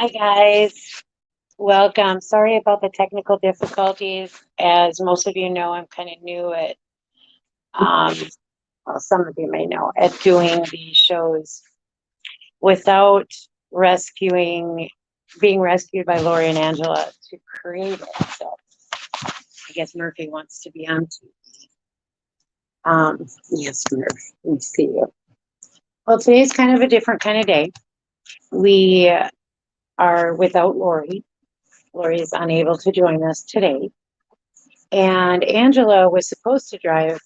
Hi, guys. Welcome. Sorry about the technical difficulties. As most of you know, I'm kind of new at, um, well, some of you may know, at doing these shows without being rescued by Lori and Angela to create it. So I guess Murphy wants to be on too. Yes, Murphy, we see you. Well, today's kind of a different kind of day. We are without Lori. Lori is unable to join us today. And Angela was supposed to join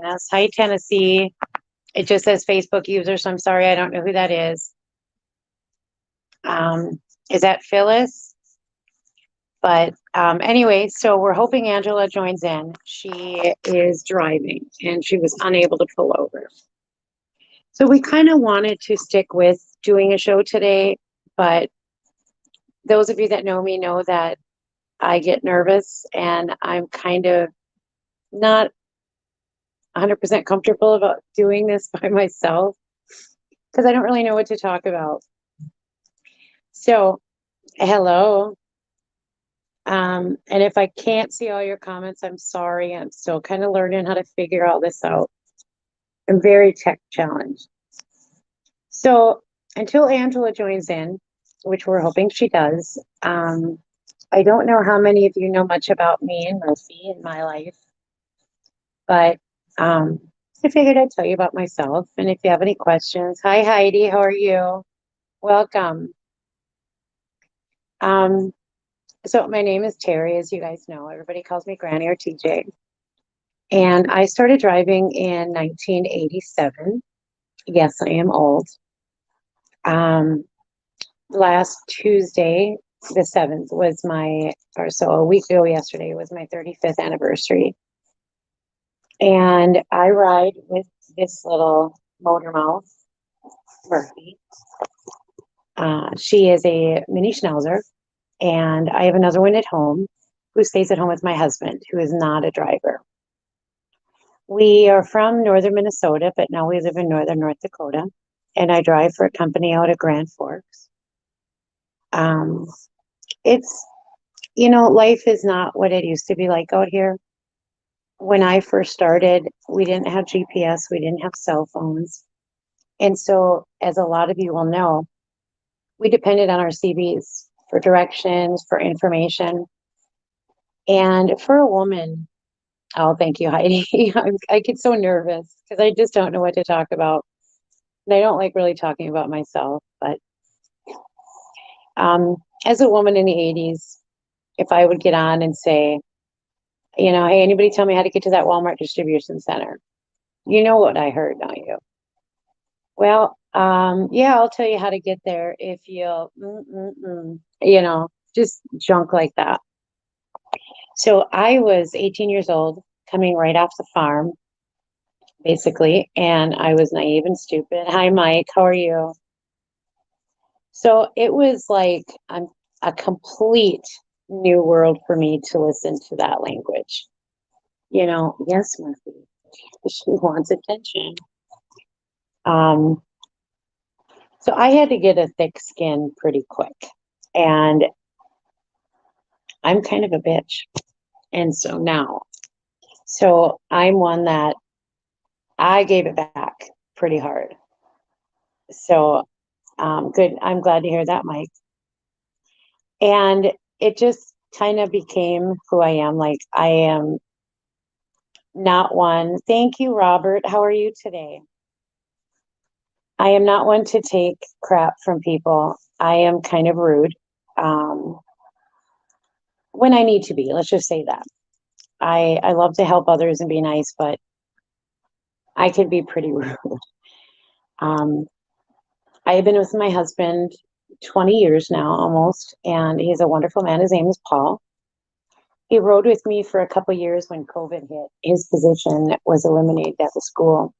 us. Hi, Tennessee. It just says Facebook user, so I'm sorry, I don't know who that is. Is that Phyllis? But anyway, so we're hoping Angela joins in. She is driving and she was unable to pull over. So we kind of wanted to stick with doing a show today, but those of you that know me know that I get nervous and I'm kind of not 100% comfortable about doing this by myself because I don't really know what to talk about. So, hello. And if I can't see all your comments, I'm sorry. I'm still kind of learning how to figure all this out. I'm very tech challenged. So, until Angela joins in, which we're hoping she does, I don't know how many of you know much about me and Murphy in my life, but I figured I'd tell you about myself. And if you have any questions, hi Heidi, how are you? Welcome. So my name is Terry, as you guys know. Everybody calls me Granny or TJ. And I started driving in 1987. Yes, I am old. Last Tuesday, the 7th, so a week ago yesterday was my 35th anniversary. And I ride with this little motor mouth, Murphy. She is a mini schnauzer. And I have another one at home who stays at home with my husband, who is not a driver. We are from northern Minnesota, but now we live in northern North Dakota. And I drive for a company out of Grand Forks. It's, life is not what it used to be like out here. When I first started, we didn't have GPS, we didn't have cell phones. And so, as a lot of you will know, we depended on our CBs for directions, for information. And for a woman, oh, thank you, Heidi. I get so nervous because I just don't know what to talk about. And I don't like really talking about myself. But as a woman in the 80s, if I would get on and say, hey, anybody tell me how to get to that Walmart distribution center? You know what I heard, don't you? Well, yeah, I'll tell you how to get there if you'll, just junk like that. So I was 18 years old, coming right off the farm, basically, and I was naive and stupid. Hi, Mike, how are you? So it was like a complete new world for me to listen to that language. Yes, Murphy, she wants attention. So I had to get a thick skin pretty quick, and I'm kind of a bitch. And so I'm one that I gave it back pretty hard. So good. I'm glad to hear that, Mike. And it just kind of became who I am. Like I am not one. Thank you, Robert. How are you today? I am not one to take crap from people. I am kind of rude when I need to be. Let's just say that. I love to help others and be nice, but I can be pretty rude. I have been with my husband 20 years now, almost, and he's a wonderful man. His name is Paul. He rode with me for a couple years when COVID hit. His position was eliminated at the school.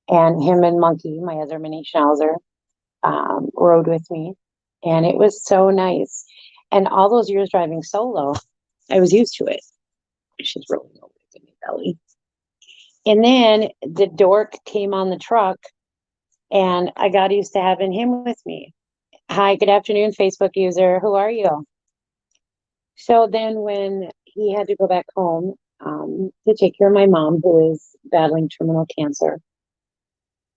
And him and Monkey, my other mini schnauzer, rode with me. And it was so nice. And all those years driving solo, I was used to it. She's rolling over in my belly. And then the dork came on the truck, and I got used to having him with me. Hi, good afternoon, Facebook user. Who are you? So then when he had to go back home to take care of my mom, who is battling terminal cancer,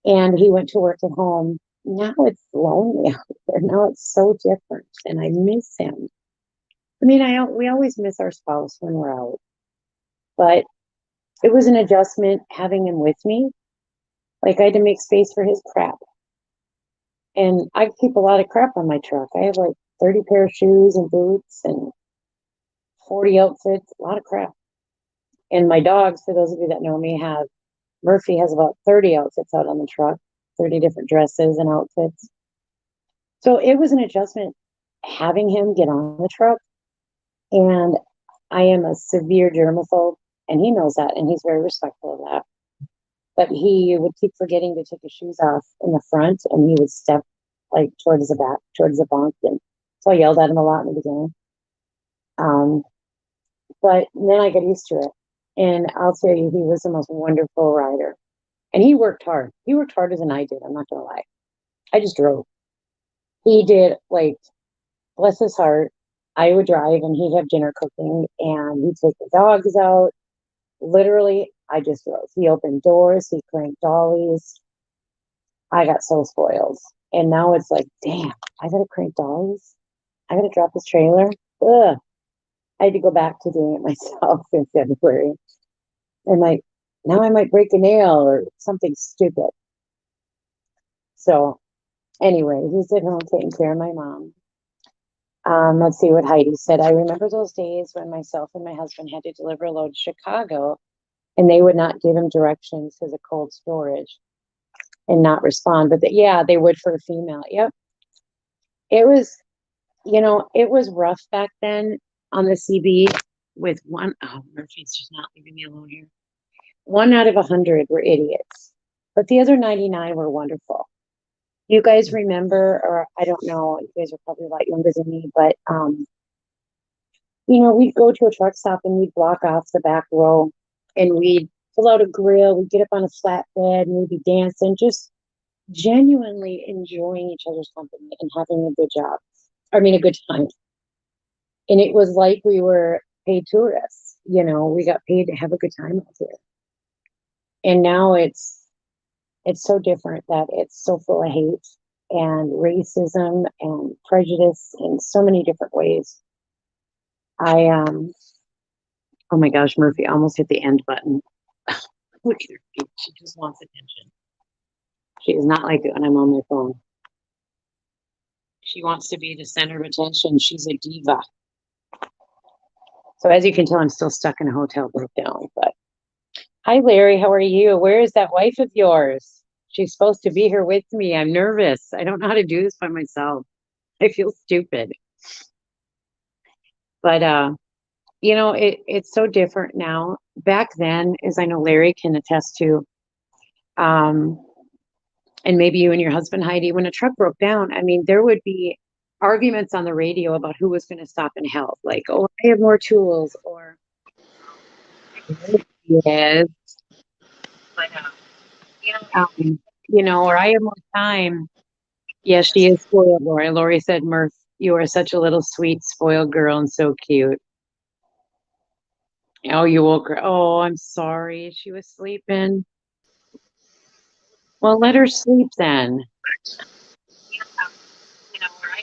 and he went to work at home, now it's lonely out there. Now it's so different, and I miss him. I mean, we always miss our spouse when we're out, but it was an adjustment having him with me. Like I had to make space for his crap. And I keep a lot of crap on my truck. I have like 30 pair of shoes and boots and 40 outfits, a lot of crap. And my dogs, for those of you that know me, have Murphy has about 30 outfits out on the truck, 30 different dresses and outfits. So it was an adjustment having him get on the truck. And I am a severe germaphobe, and he knows that, and he's very respectful of that. But he would keep forgetting to take his shoes off in the front, and he would step like towards the back, towards the bunk. And so I yelled at him a lot in the beginning. Um, but then I got used to it. And I'll tell you, he was the most wonderful rider. And he worked hard. He worked harder than I did. I'm not going to lie. I just drove. He did, like, bless his heart. I would drive and he'd have dinner cooking and he'd take the dogs out. Literally, I just drove. He opened doors, he cranked dollies. I got so spoiled. And now it's like, damn, I got to crank dollies. I got to drop this trailer. Ugh. I had to go back to doing it myself in February. And like, now I might break a nail or something stupid. So anyway, he's at home taking care of my mom. Let's see what Heidi said. I remember those days when myself and my husband had to deliver a load to Chicago and they would not give him directions to the cold storage and not respond. But yeah, they would for a female. Yep. It was, it was rough back then on the CB with one. Oh, Murphy's just not leaving me alone here. 1 out of 100 were idiots, but the other 99 were wonderful. You guys remember, or I don't know, you guys are probably a lot younger than me, but we'd go to a truck stop and we'd block off the back row and we'd pull out a grill, we'd get up on a flatbed and we'd be dancing, just genuinely enjoying each other's company and having a good job. I mean, a good time. And it was like we were paid tourists, we got paid to have a good time out here. And now it's so different that it's so full of hate and racism and prejudice in so many different ways. Oh my gosh, Murphy almost hit the end button. Look at her feet. She just wants attention. She is not like it when I'm on my phone. She wants to be the center of attention. She's a diva. So as you can tell, I'm still stuck in a hotel breakdown. But hi, Larry. How are you? Where is that wife of yours? She's supposed to be here with me. I'm nervous. I don't know how to do this by myself. I feel stupid. But it's so different now. Back then, as I know Larry can attest to, and maybe you and your husband, Heidi, when a truck broke down, I mean, there would be arguments on the radio about who was going to stop and help. Like, oh, I have more tools, or yes, but or I have more time. Yes, she is spoiled, Lori. Lori said, Murph, you are such a little sweet, spoiled girl and so cute. Oh, you woke her. Oh, I'm sorry. She was sleeping. Well, let her sleep then.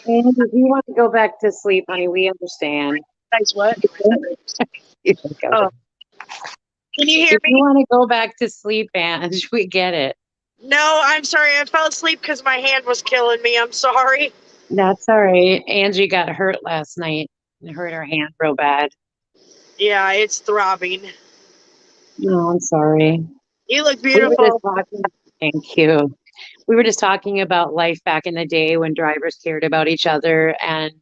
And if you want to go back to sleep, honey, we understand. Guys, what? Oh. Can you hear me? If you want to go back to sleep, Ange, we get it. No, I'm sorry. I fell asleep because my hand was killing me. I'm sorry. That's all right. Angie got hurt last night and hurt her hand real bad. Yeah, it's throbbing. No, I'm sorry. You look beautiful. Thank you. We were just talking about life back in the day when drivers cared about each other and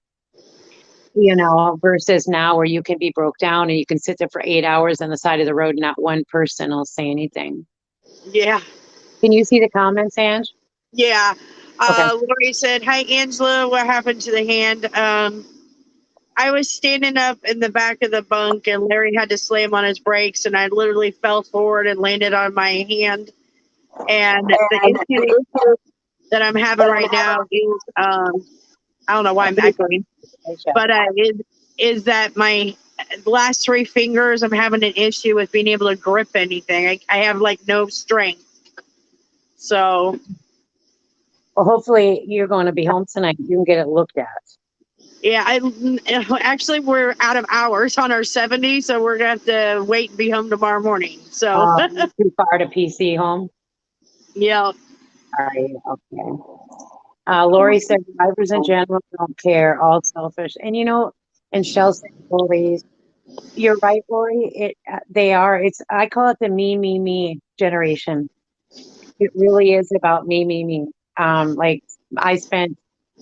versus now where you can be broke down and you can sit there for 8 hours on the side of the road and not one person will say anything. Yeah. Can you see the comments, Ange? Yeah. Okay. Lori said, hi, Angela. What happened to the hand? I was standing up in the back of the bunk and Larry had to slam on his brakes and I literally fell forward and landed on my hand. And the issue that I'm having right now is I don't know why I'm echoing, but is that my last three fingers? I'm having an issue with being able to grip anything. I have like no strength. So, well, hopefully you're going to be home tonight. You can get it looked at. yeah, actually we're out of hours on our 70, so we're gonna have to wait and be home tomorrow morning. So, Too far to PC home. yeah. All right. Okay. Lori said drivers in general don't care, all selfish. And and Shell said bullies. You're right, Lori. They are. I call it the me generation. It really is about me. Like I spent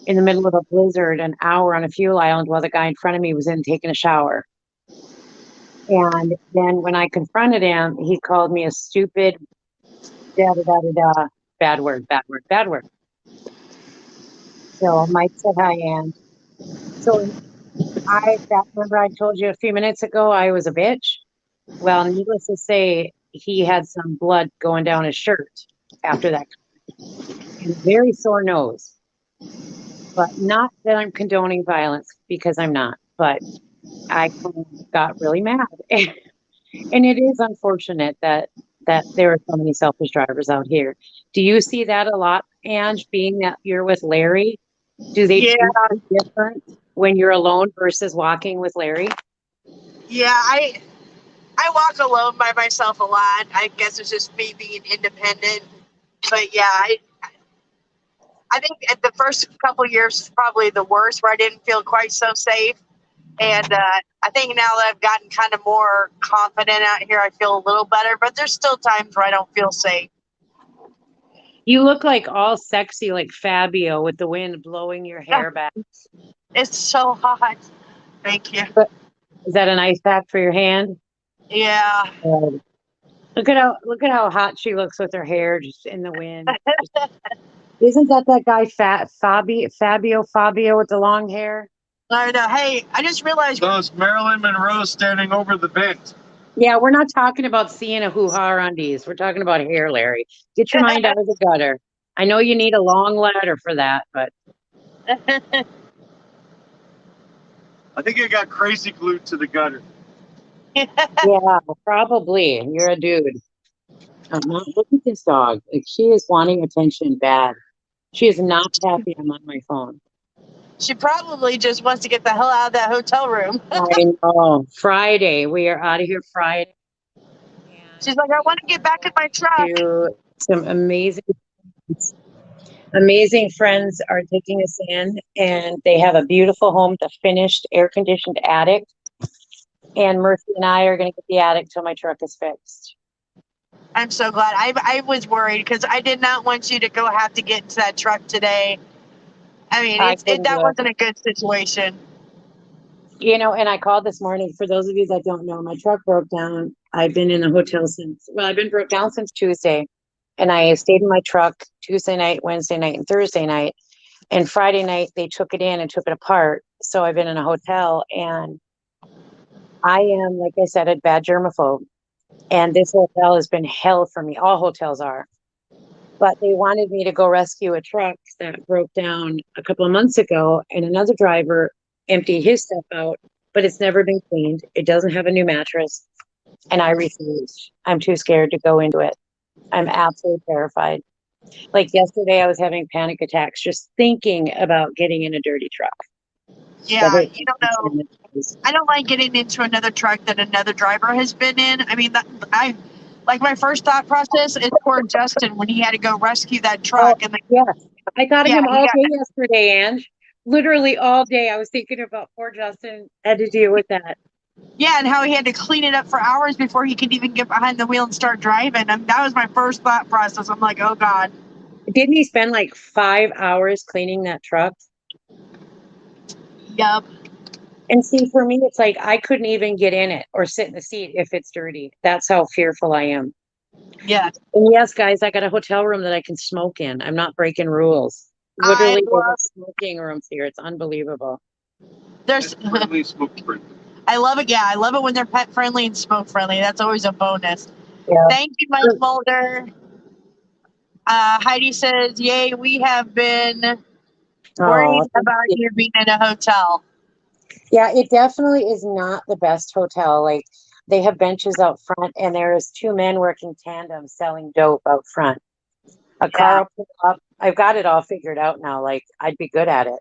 in the middle of a blizzard an hour on a fuel island while the guy in front of me was in taking a shower. And then when I confronted him, he called me a stupid bad word. So Mike said hi, and so remember I told you a few minutes ago I was a bitch. Well, needless to say, he had some blood going down his shirt after that, and a very sore nose. But not that I'm condoning violence, because I'm not. But I got really mad, and it is unfortunate that there are so many selfish drivers out here. Do you see that a lot, Ange? Being that you're with Larry, do they Yeah. treat you different when you're alone versus walking with Larry? Yeah, I walk alone by myself a lot. I guess it's just me being independent. But yeah, I think at the first couple of years is probably the worst, where I didn't feel quite so safe. And I think now that I've gotten kind of more confident out here, I feel a little better. But there's still times where I don't feel safe. You look like all sexy, like Fabio, with the wind blowing your hair back. It's so hot. Thank you. Is that an ice pack for your hand? Yeah. Look at how hot she looks with her hair just in the wind. Isn't that guy Fabio with the long hair? I know. Hey, I just realized. Those Marilyn Monroe standing over the vent. Yeah, we're not talking about seeing a hoo-ha undies. We're talking about hair, Larry. Get your mind out of the gutter. I know you need a long ladder for that, but I think it got crazy glued to the gutter. yeah, probably. You're a dude. Look at this dog. Like, she is wanting attention bad. She is not happy I'm on my phone. She probably just wants to get the hell out of that hotel room. I know. Friday. We are out of here Friday. She's like, I want to get back in my truck. Some amazing friends are taking us in, and they have a beautiful home, the finished air-conditioned attic. And Murphy and I are going to get the attic till my truck is fixed. I'm so glad. I was worried because I did not want you to have to get into that truck today. I mean, that wasn't a good situation. And I called this morning. For those of you that don't know, my truck broke down. I've been in the hotel I've been broke down since Tuesday. And I stayed in my truck Tuesday night, Wednesday night, and Thursday night. And Friday night, they took it in and took it apart. So I've been in a hotel, and I am, like I said, a bad germaphobe. And this hotel has been hell for me. All hotels are. But they wanted me to go rescue a truck that broke down a couple of months ago, and another driver emptied his stuff out, but it's never been cleaned. It doesn't have a new mattress, and I refused. I'm too scared to go into it. I'm absolutely terrified. Like yesterday, I was having panic attacks just thinking about getting in a dirty truck. Yeah, you don't know. I don't like getting into another truck that another driver has been in. I mean, my first thought process is poor Justin when he had to go rescue that truck. Yes, I thought of him all day yesterday, Ange. Literally all day, I was thinking about poor Justin had to deal with that. Yeah, and how he had to clean it up for hours before he could even get behind the wheel and start driving. And that was my first thought process. I'm like, oh God. Didn't he spend like 5 hours cleaning that truck? Yep. And see, for me, it's like I couldn't even get in it or sit in the seat if it's dirty. That's how fearful I am. Yeah. And yes, guys, I got a hotel room that I can smoke in. I'm not breaking rules. Literally, there's smoking rooms here. It's unbelievable. There's friendly, smoke friendly. I love it. Yeah, I love it when they're pet friendly and smoke friendly. That's always a bonus. Yeah. Thank you, Mike Mulder. Heidi says, "Yay, we have been Worried Oh, thank about you. you being in a hotel. Yeah, it definitely is not the best hotel. Like they have benches out front, and there's two men working tandem selling dope out front. A car Yeah. will pull up. I've got it all figured out now. Like I'd be good at it.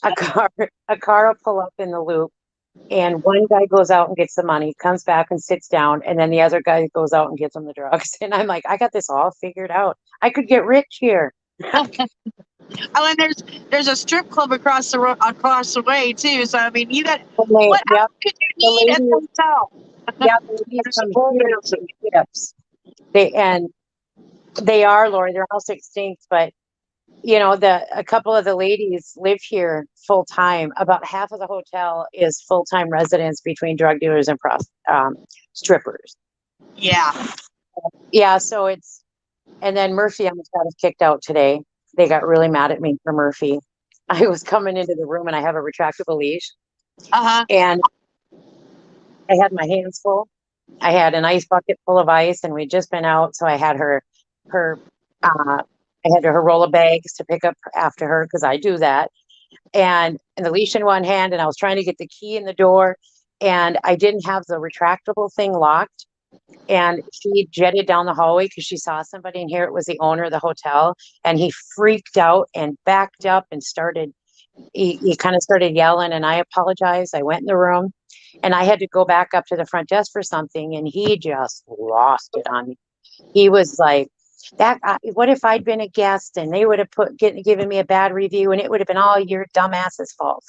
A car, a car will pull up in the loop, and one guy goes out and gets the money, comes back and sits down, and then the other guy goes out and gets him the drugs. And I'm like, I got this all figured out. I could get rich here. Oh, and there's a strip club across the way too. So I mean, you got And they, what yep, else could the you need at the ladies, hotel? yeah, the ladies There's come all here those- to get tips. They are, Lori, they're almost extinct, but you know, a couple of the ladies live here full time. About half of the hotel is full time residents between drug dealers and strippers. Yeah. Yeah, so and then Murphy almost got us kicked out today. They got really mad at me for Murphy. I was coming into the room and I have a retractable leash, Uh-huh. and I had my hands full. I had an ice bucket full of ice, and we'd just been out, so I had her I had her roll of bags to pick up after her because I do that, and the leash in one hand, and I was trying to get the key in the door, and I didn't have the retractable thing locked. And she jetted down the hallway because she saw somebody in here. It was the owner of the hotel, and he freaked out and backed up and he kind of started yelling, and I apologized. I went in the room, and I had to go back up to the front desk for something, and he just lost it on me. He was like, what if I'd been a guest and they would have given me a bad review, and it would have been all your dumbass's fault.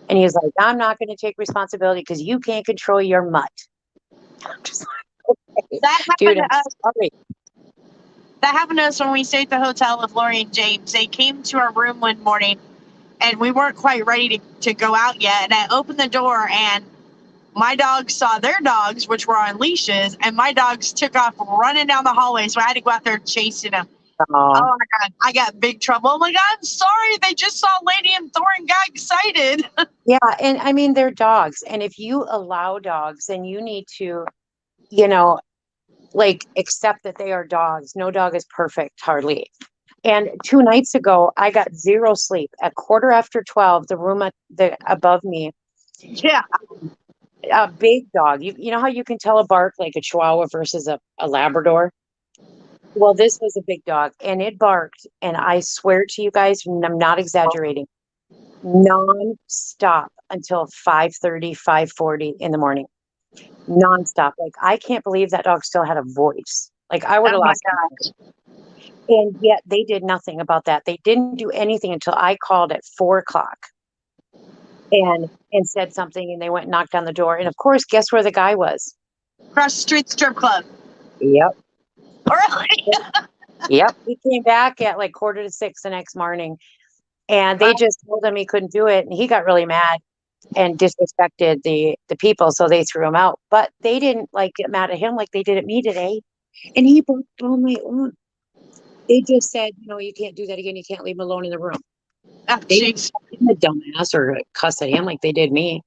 And he was like, I'm not going to take responsibility because you can't control your mutt. I'm just like, okay, That happened dude, to I'm us. sorry. That happened to us when we stayed at the hotel with Lori and James. They came to our room one morning, and we weren't quite ready to go out yet. And I opened the door, and my dogs saw their dogs, which were on leashes, and my dogs took off running down the hallway. So I had to go out there chasing them. Oh my God, I got big trouble. Oh my God, I'm sorry. They just saw Lady and Thor and got excited. Yeah, and I mean they're dogs, and if you allow dogs, then you need to, you know, like accept that they are dogs. No dog is perfect, hardly. And 2 nights ago, I got zero sleep. At 12:15, the room above me, Yeah. a big dog. You know how you can tell a bark like a Chihuahua versus a Labrador? Well, this was a big dog, and it barked, and I swear to you guys, and I'm not exaggerating, non-stop until 5:30, 5:40 in the morning. Non-stop. Like I can't believe that dog still had a voice. Like I would have Oh my lost gosh. And yet they did nothing about that. They didn't do anything until I called at 4 o'clock and said something, and they went and knocked on the door. And of course, guess where the guy was? Cross the street strip club. Yep. Really? Yep. He came back at like 5:45 the next morning, and they just told him he couldn't do it, and he got really mad and disrespected the people, so they threw him out. But they didn't like get mad at him like they did at me today. And he barked all night long. They just said, you can't do that again. You can't leave him alone in the room. Oh, They jeez. didn't a dumbass or cuss at him like they did me.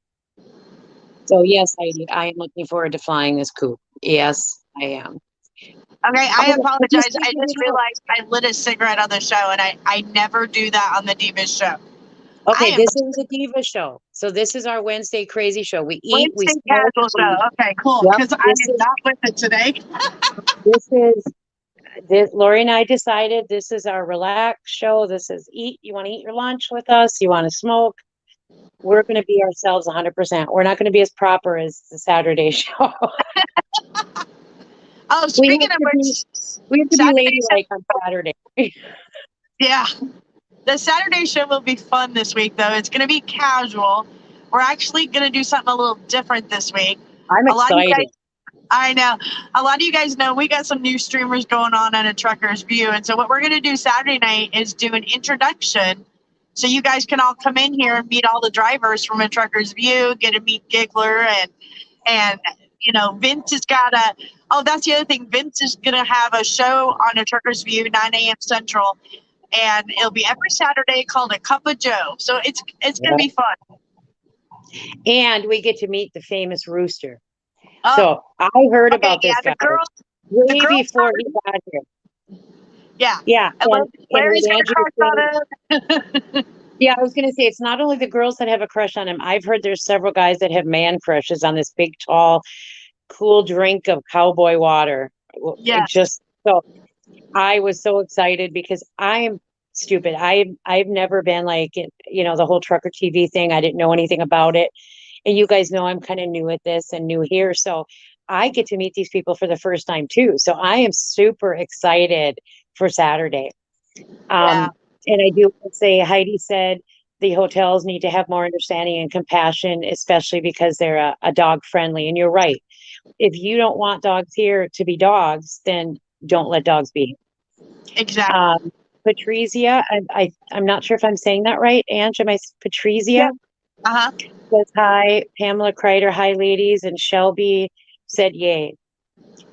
So yes, I am looking forward to flying this coop. Yes, I am. Okay, I Oh, apologize. I figured just it out. realized I lit a cigarette on the show, and I never do that on the Divas show. Okay, I am this is the Diva show. So this is our Wednesday crazy show. We eat, we Wednesday smoke. casual show. Okay, cool. Yep, Because I this am is not with it today. this Lori and I decided this is our relax show. This is eat. You want to eat your lunch with us? You want to smoke? We're going to be ourselves 100%. We're not going to be as proper as the Saturday show. Oh, We speaking have of to be, which, we have to be Saturday ladylike on Saturday. yeah, the Saturday show will be fun this week, though. It's going to be casual. We're actually going to do something a little different this week. I'm A lot of you excited. guys, I know. A lot of you guys know we got some new streamers going on a Trucker's View. And so what we're going to do Saturday night is do an introduction. So you guys can all come in here and meet all the drivers from a Trucker's View, get to meet Giggler and Vince has got that's the other thing. Vince is going to have a show on a Trucker's View, 9 a.m. Central. And it'll be every Saturday called A Cup of Joe. So it's going to be fun. And we get to meet the famous Rooster. Oh, So I heard about this guy the girls, way girls before he got here. yeah. Yeah. And And Larry's with got a Andrew crush on him. Yeah, I was gonna say it's not only the girls that have a crush on him. I've heard there's several guys that have man crushes on this big, tall, cool drink of cowboy water. It Yes. just so I was so excited because I'm stupid. I've never been like the whole trucker TV thing. I didn't know anything about it. And you guys know I'm kind of new at this and new here. So I get to meet these people for the first time too. So I am super excited for Saturday. Yeah. And I do want to say Heidi said the hotels need to have more understanding and compassion, especially because they're a dog friendly. And you're right. If you don't want dogs here to be dogs, then don't let dogs be. Exactly. Patrizia, I'm not sure if I'm saying that right. Ange, am I Patrizia? Yeah. Uh-huh. Says hi. Pamela Kreider, hi ladies, and Shelby said yay.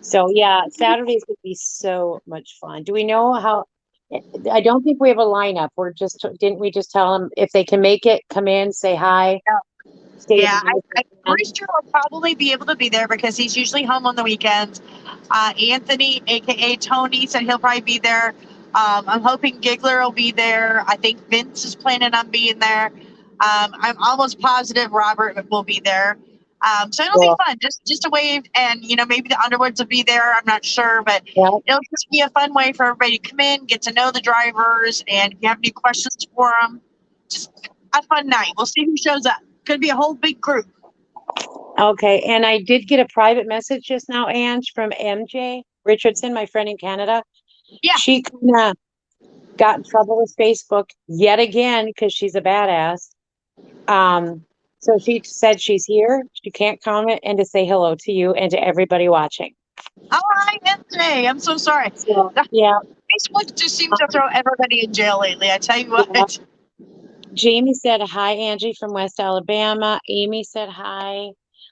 So yeah, Saturdays would be so much fun. Do we know how? I don't think we have a lineup. Didn't we just tell them if they can make it, come in, say hi, stay Yeah, the night. Brewster will probably be able to be there because he's usually home on the weekends. Anthony, aka Tony, said he'll probably be there. I'm hoping Giggler will be there. I think Vince is planning on being there. I'm almost positive Robert will be there. So it'll be Well, fun, just a wave, and maybe the Underwoods will be there. I'm not sure, but yeah. it'll just be a fun way for everybody to come in, get to know the drivers, and if you have any questions for them, just a fun night. We'll see who shows up. Could be a whole big group. Okay, and I did get a private message just now, Ange, from MJ Richardson, my friend in Canada. Yeah. She kind of got in trouble with Facebook yet again because she's a badass. So she said she's here. She can't comment and to say hello to you and to everybody watching. Oh, hi, MJ. I'm so sorry. So yeah, Facebook just seems to throw everybody in jail lately. I tell you what. yeah. Jamie said hi, Angie from West Alabama. Amy said hi.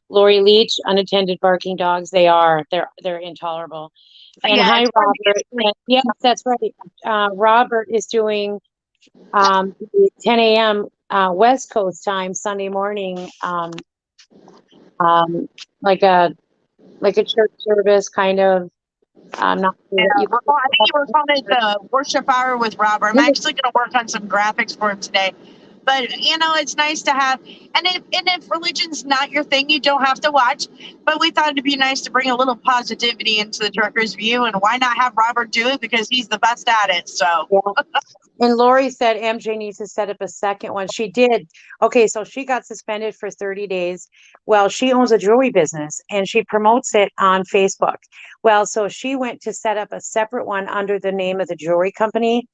Lori Leach, unattended barking dogs. They're intolerable. And Yeah, hi, it's fun to get Robert. sleep. Yes, that's right. Robert is doing the 10 a.m. West Coast time Sunday morning, um, like a church service kind of. Not sure Yeah, what you I think we're calling it the worship hour with Robert. I'm actually going to work on some graphics for him today. But it's nice to have, and if religion's not your thing, you don't have to watch. But we thought it'd be nice to bring a little positivity into the Truckers View, and why not have Robert do it because he's the best at it. So Yeah. And Lori said MJ needs to set up a second one. She did. Okay, so she got suspended for 30 days. Well, she owns a jewelry business and she promotes it on Facebook. Well, so she went to set up a separate one under the name of the jewelry company.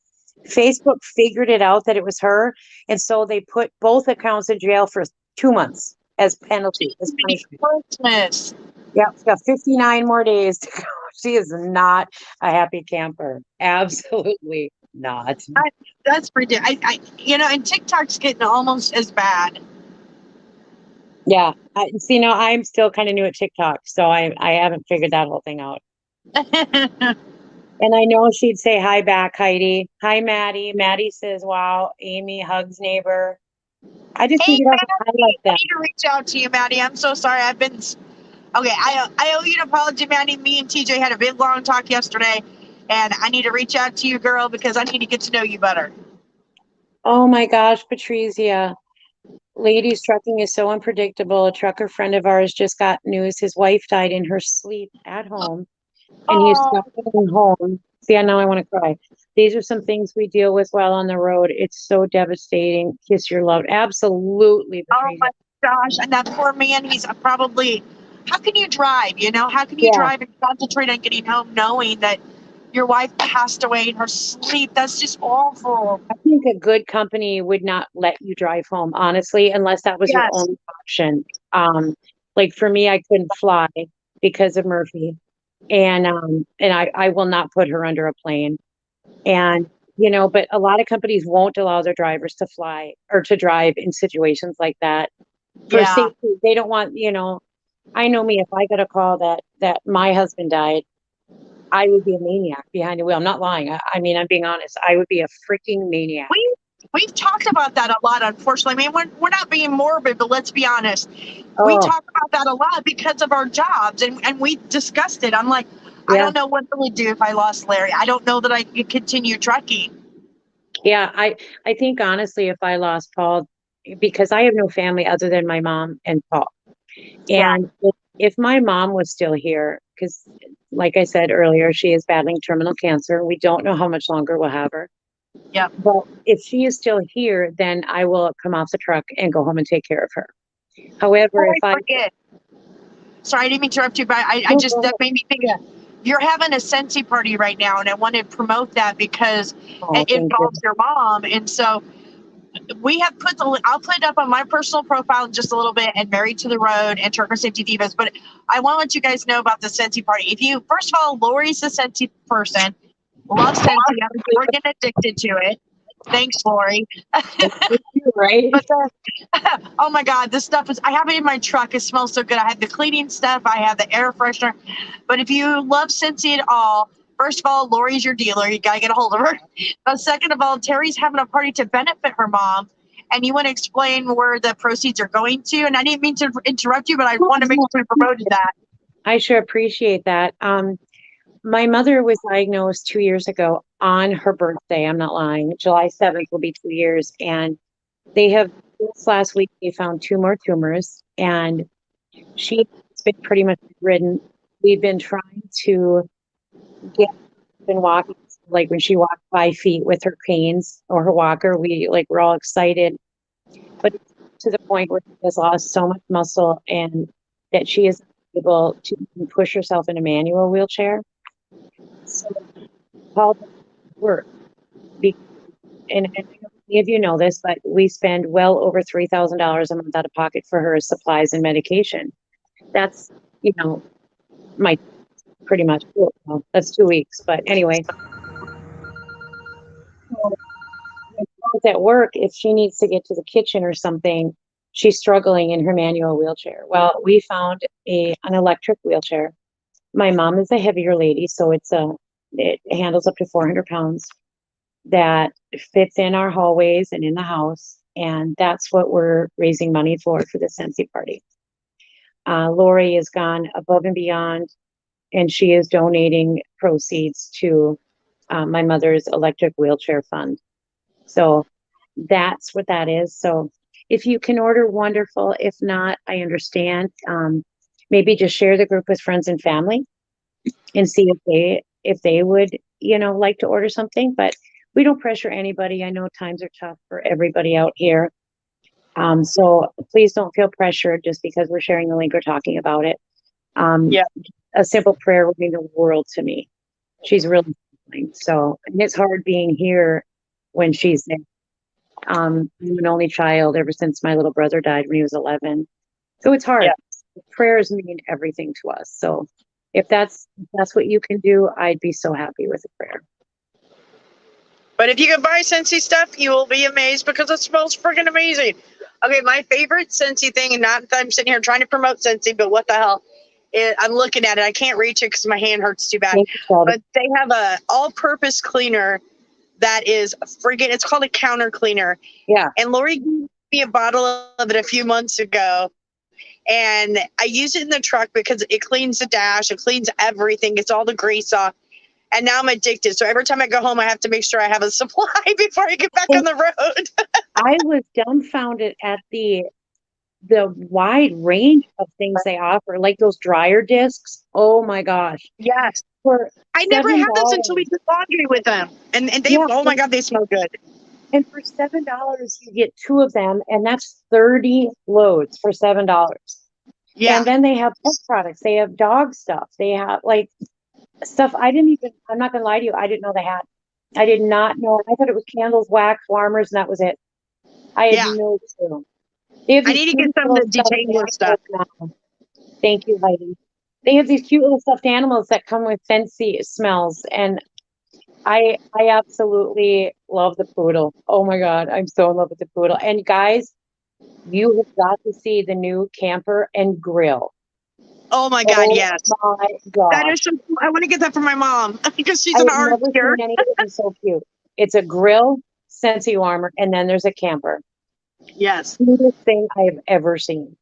Facebook figured it out that it was her, and so they put both accounts in jail for 2 months as penalty, as punishment. Christmas. Yeah, she's got 59 more days to go. She is not a happy camper. Absolutely not. That's ridiculous. And TikTok's getting almost as bad. Yeah. See, no, I'm still kind of new at TikTok, so I haven't figured that whole thing out. And I know she'd say hi back, Heidi. Hi, Maddie. Maddie says, wow, Amy hugs neighbor. I just Hey, think it Maddie, I like I that. need to reach out to you, Maddie. I'm so sorry. Okay. I owe you an apology, Maddie. Me and TJ had a big long talk yesterday, and I need to reach out to you, girl, because I need to get to know you better. Oh my gosh, Patrizia. Ladies trucking is so unpredictable. A trucker friend of ours just got news his wife died in her sleep at home, and he's Oh, stuck going home. See, I know I want to cry. These are some things we deal with while on the road. It's so devastating. Kiss your love. Absolutely, oh Patrizia. my gosh. And that poor man, he's probably, how can you drive? How can you Yeah. drive and concentrate on getting home knowing that your wife passed away in her sleep? That's just awful. I think a good company would not let you drive home, honestly, unless that was your Yes. only option. Like for me, I couldn't fly because of Murphy. And I will not put her under a plane. And but a lot of companies won't allow their drivers to fly or to drive in situations like that for Yeah. safety. They don't want, I know me, if I got a call that my husband died, I would be a maniac behind the wheel. I'm not lying. I mean, I'm being honest. I would be a freaking maniac. We've talked about that a lot, unfortunately. I mean, we're not being morbid, but let's be honest. We Oh, talk about that a lot because of our jobs, and we discussed it. I'm like, I yeah. don't know what I would do if I lost Larry. I don't know that I could continue trucking. Yeah, I think honestly, if I lost Paul, because I have no family other than my mom and Paul, Yeah. and if my mom was still here, because like I said earlier, she is battling terminal cancer. We don't know how much longer we'll have her. Yep. But if she is still here, then I will come off the truck and go home and take care of her. However, Oh, if I I forget. Sorry, I didn't mean to interrupt you, but no, just, go that ahead. made me think of, you're having a Scentsy party right now, and I want to promote that because Oh, it thank you. involves your mom. And so we have put I'll put it up on my personal profile in just a little bit, and Married to the Road and Trucker Safety Divas. But I want to let you guys know about the Scentsy party. If you, first of all, Lori's a Scentsy person, loves Scentsy, I'm freaking addicted to it. Thanks, Lori. Right? But oh my God, this stuff is, I have it in my truck. It smells so good. I have the cleaning stuff, I have the air freshener. But if you love Scentsy at all, first of all, Lori's your dealer. You got to get a hold of her. But second of all, Terry's having a party to benefit her mom. And you want to explain where the proceeds are going to? And I didn't mean to interrupt you, but I want to make sure we promoted that. I sure appreciate that. My mother was diagnosed 2 years ago on her birthday. I'm not lying. July 7th will be 2 years. And they have, this last week, they found two more tumors, and she's been pretty much ridden. We've been trying to get, been walking, like when she walked 5 feet with her canes or her walker, we're all excited. But it's to the point where she has lost so much muscle and that she is able to push herself in a manual wheelchair. So Paul doesn't work. Be- and I don't know if any of you know this, but we spend well over $3,000 a month out of pocket for her supplies and medication. That's, you know, my pretty much, well, that's 2 weeks. But anyway, so when Paul's at work, if she needs to get to the kitchen or something, she's struggling in her manual wheelchair. Well, we found an electric wheelchair. My mom is a heavier lady, so it handles up to 400 pounds. That fits in our hallways and in the house. And that's what we're raising money for the Scentsy party. Lori has gone above and beyond, and she is donating proceeds to my mother's electric wheelchair fund. So that's what that is. So if you can order, wonderful. If not, I understand. Maybe just share the group with friends and family and see if they would, like to order something. But we don't pressure anybody. I know times are tough for everybody out here. So please don't feel pressured just because we're sharing the link or talking about it. Yeah. A simple prayer would mean the world to me. She's really struggling. So, and it's hard being here when she's there. I'm an only child ever since my little brother died when he was 11. So it's hard. Yeah. Prayers mean everything to us. So if that's what you can do, I'd be so happy with a prayer. But if you can buy Scentsy stuff, you will be amazed because it smells freaking amazing. Okay, my favorite Scentsy thing, and not that I'm sitting here trying to promote Scentsy, but what the hell? I'm looking at it. I can't reach it because my hand hurts too bad. Thank you, Shelby. But they have a all-purpose cleaner that is friggin', it's called a counter cleaner. Yeah. And Lori gave me a bottle of it a few months ago. And I use it in the truck because it cleans the dash, it cleans everything, gets all the grease off. And now I'm addicted. So every time I go home, I have to make sure I have a supply before I get back on the road. I was dumbfounded at the wide range of things they offer, like those dryer discs. Oh my gosh. Yes. For I never had those $7, until we did laundry with them. And they, yeah, oh my God, they smell good. and for $7 you get two of them, and that's 30 loads for $7. Yeah. And then they have pet products. They have dog stuff. They have like stuff I'm not gonna lie to you, I didn't know they had. I did not know. I thought it was candles, wax, warmers, and that was it. I had Yeah. no clue. They have I these need to get cute some of little the detangler stuff. Thank you, Heidi. They have these cute little stuffed animals that come with Scentsy smells, and I absolutely love the poodle. Oh my God, I'm so in love with the poodle. And guys, you have got to see the new camper and grill. Oh my God, Oh yes. my God. That is so cool. I want to get that for my mom because she's I an have art never here. seen anything so cute. It's a grill, Scentsy warmer, and then there's a camper. Yes. Cutest thing I have ever seen.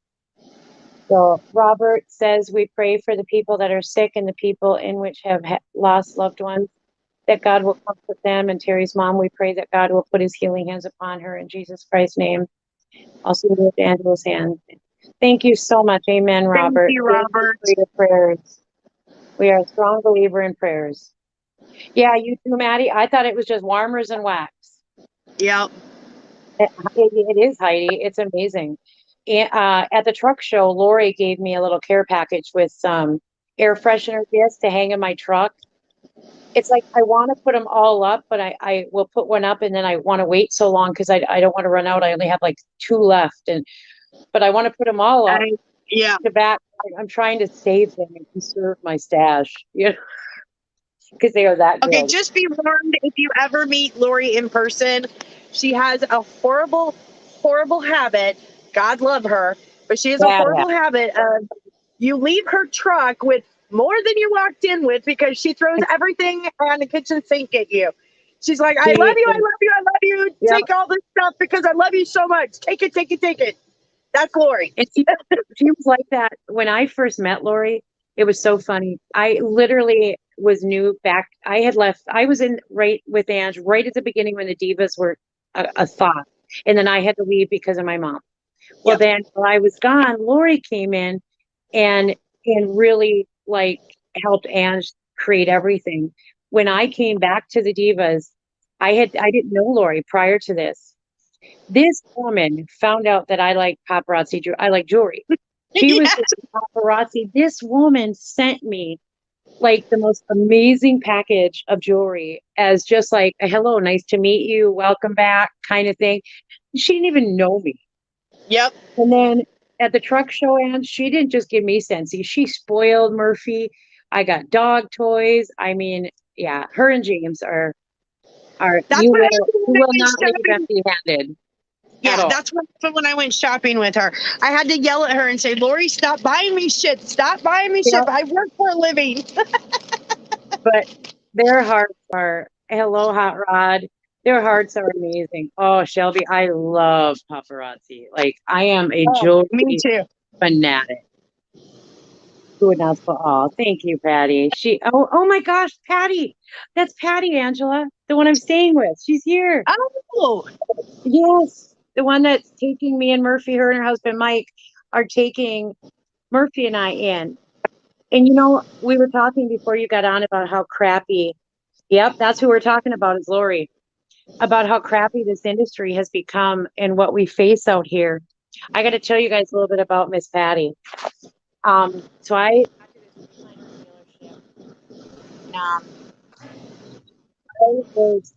So Robert says we pray for the people that are sick and the people in which have lost loved ones. that God will comfort them. And Terry's mom, we pray that God will put his healing hands upon her in Jesus Christ's name. Also with Angela's hand. Thank you so much. Amen, Robert. Thank you, Robert. For your prayers. We are a strong believer in prayers. Yeah, you too, Maddie. I thought it was just warmers and wax. Yep. It is, Heidi. It's amazing. At the truck show, Lori gave me a little care package with some air freshener just to hang in my truck. It's like I want to put them all up, but I will put one up and then I want to wait so long because I don't want to run out. I only have like 2 left, but I want to put them all up Yeah. to back. I'm trying to save them and conserve my stash, you know, because they are that Okay, good. just be warned if you ever meet Lori in person. She has a horrible, horrible habit. God love her, but she has a Bad horrible habit of you leave her truck with more than you walked in with because she throws everything on the kitchen sink at you. She's like, I love you, I love you, I love you. Yep. Take all this stuff because I love you so much. Take it, take it, take it. That's Lori. And she was like that when I first met Lori. It was so funny. I literally was new back. I had left. I was in right with Ange right at the beginning when the Divas were a thought. And then I had to leave because of my mom. Well, Yep. then while I was gone, Lori came in and really like helped Ange create everything. When I came back to the Divas, I didn't know Lori prior to this. This woman found out that I like paparazzi. I like jewelry. She was Yes. paparazzi. This woman sent me like the most amazing package of jewelry as just like a hello, nice to meet you, welcome back kind of thing. She didn't even know me. Yep. And then at the truck show, and she didn't just give me Scentsy. She spoiled Murphy. I got dog toys. I mean, yeah, her and James are That's you what will happened when you I will went not leave shopping. empty-handed. Yeah, that's what happened when I went shopping with her. I had to yell at her and say, Lori, stop buying me shit. Stop buying me shit. Yep. I work for a living. But their hearts are hello, Hot Rod. Their hearts are amazing. Oh, Shelby, I love paparazzi. Like I am a jewelry Me too. fanatic. Who would not? Oh, thank you, Patty. Oh my gosh, Patty. That's Patty, Angela, the one I'm staying with. She's here. Oh, Yes, the one that's taking me and Murphy. Her and her husband Mike are taking Murphy and I in. And you know, we were talking before you got on about how crappy. Yep, that's who we're talking about is Lori. About how crappy this industry has become and what we face out here. I got to tell you guys a little bit about Miss Patty. So I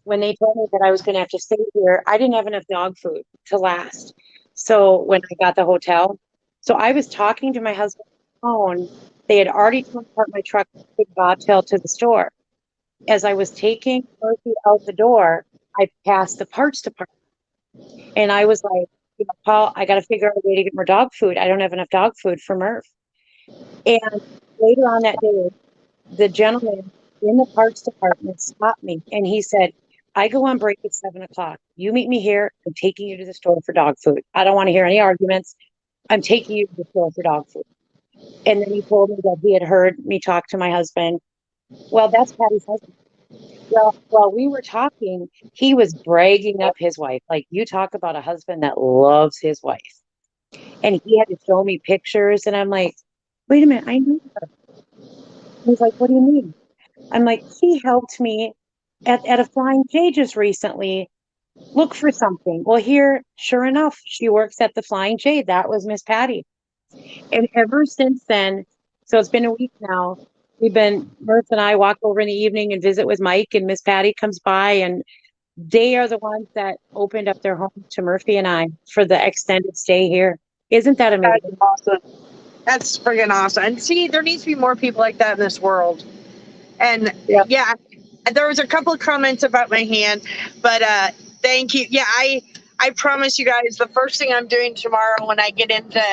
when they told me that I was going to have to stay here, I didn't have enough dog food to last. So when I got the hotel, so I was talking to my husband on the phone. They had already torn apart my truck to take Bobtail to the store. As I was taking Murphy out the door, I passed the parts department. And I was like, you know, Paul, I got to figure out a way to get more dog food. I don't have enough dog food for Murph. And later on that day, the gentleman in the parts department stopped me and he said, I go on break at 7:00. You meet me here. I'm taking you to the store for dog food. I don't want to hear any arguments. I'm taking you to the store for dog food. And then he told me that he had heard me talk to my husband. Well, that's Patty's husband. Well, while we were talking, he was bragging up his wife. Like, you talk about a husband that loves his wife. And he had to show me pictures. And I'm like, wait a minute, I know her. He's like, what do you mean? I'm like, he helped me at a Flying J just recently look for something. Well, here, sure enough, she works at the Flying J. That was Miss Patty. And ever since then, so it's been a week now, Murph and I walk over in the evening and visit with Mike, and Miss Patty comes by, and they are the ones that opened up their home to Murphy and I for the extended stay here. Isn't that amazing? that's awesome. That's friggin' awesome. And see, there needs to be more people like that in this world. And yeah, there was a couple of comments about my hand, but thank you. Yeah, I promise you guys, the first thing I'm doing tomorrow when I get into,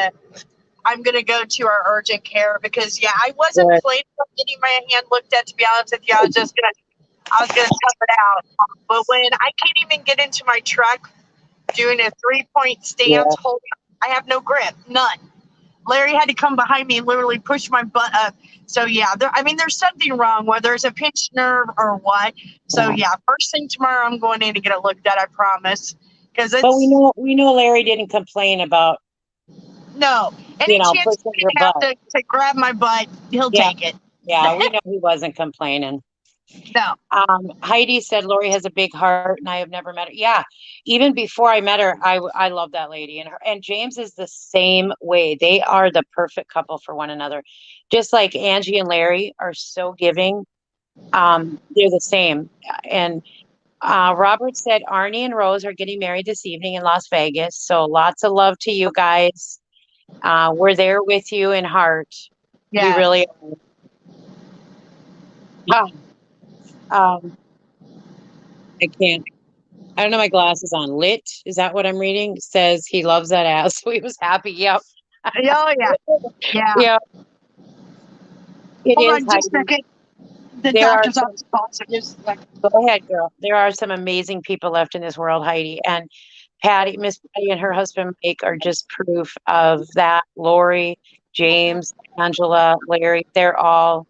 I'm gonna go to our urgent care because I wasn't planning on getting my hand looked at. To be honest with you, I was gonna tough it out. But when I can't even get into my truck doing a 3-point stance, holding, I have no grip, none. Larry had to come behind me and literally push my butt up. So yeah, there's something wrong, whether it's a pinched nerve or what. So yeah, first thing tomorrow, I'm going in to get it looked at. I promise. Because it's But we know Larry didn't complain about, no any chance pushing he your can have butt. to grab my butt, he'll Yeah. take it. Yeah, we know he wasn't complaining. No. Heidi said Lori has a big heart and I have never met her. Yeah, even before I met her, I love that lady, and James is the same way. They are the perfect couple for one another. Just like Angie and Larry are so giving. They're the same. And Robert said Arnie and Rose are getting married this evening in Las Vegas. So lots of love to you guys. We're there with you in heart. We Yeah. really are. I can't. I don't know. My glasses on. Lit. Is that what I'm reading? Says he loves that ass. So he was happy. Yep. Oh yeah. Yeah. Yeah. It Hold is. on just a Heidi. second. The There are doctor's some, office calls. Just a second. go ahead, girl. There are some amazing people left in this world, Heidi. And Miss Patty and her husband Mike are just proof of that. Lori, James, Angela, Larry, they're all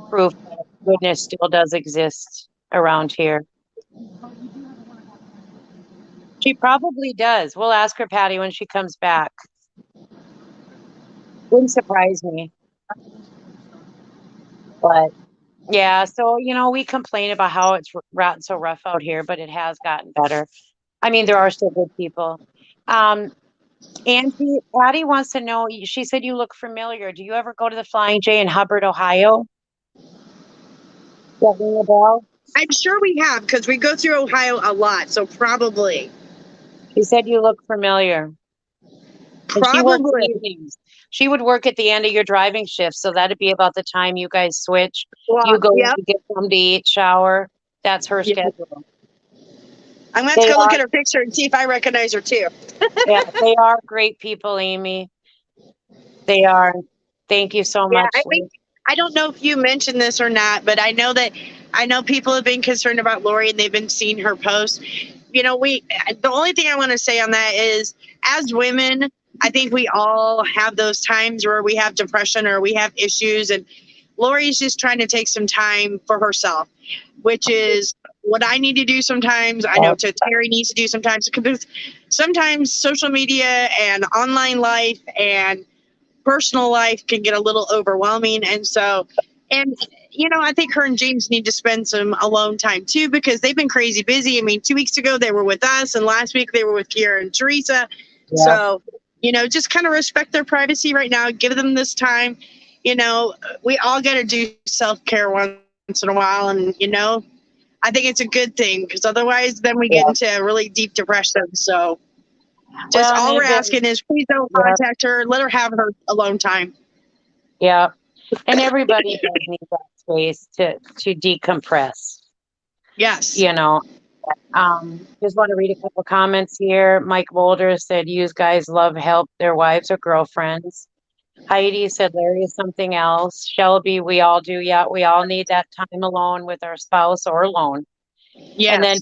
proof that goodness still does exist around here. She probably does. We'll ask her, Patty, when she comes back. Wouldn't surprise me. But yeah, so we complain about how it's rotten so rough out here, but it has gotten better. I mean, there are still good people. Angie, Patty wants to know, she said you look familiar. Do you ever go to the Flying J in Hubbard, Ohio? Does that ring a bell? I'm sure we have because we go through Ohio a lot, so probably. She said you look familiar. And Probably. she would work at the end of your driving shift, so that'd be about the time you guys switch. Well, You go yep. to get something to eat, shower. That's her Yep. schedule. I'm going to have to go look at her picture and see if I recognize her too. Yeah, they are great people, Amy. They are. Thank you so much. I don't know if you mentioned this or not, but I know people have been concerned about Lori and they've been seeing her post. The only thing I want to say on that is, as women, I think we all have those times where we have depression or we have issues, and Lori's just trying to take some time for herself, which is what I need to do sometimes. I know Terry needs to do sometimes, because sometimes social media and online life and personal life can get a little overwhelming. And so, I think her and James need to spend some alone time too, because they've been crazy busy. I mean, 2 weeks ago they were with us, and last week they were with Kiera and Teresa. Yeah. So, just kind of respect their privacy right now. Give them this time. We all got to do self-care once in a while. And, I think it's a good thing, because otherwise then we get into really deep depression. So all we're asking is please don't contact her. Let her have her alone time. Yeah. And everybody does need that space to decompress. Yes. Just want to read a couple comments here. Mike Boulder said, "You guys love help their wives or girlfriends." Heidi said, "Larry is something else." Shelby, we all do. Yeah, we all need that time alone with our spouse or alone. Yes. And then,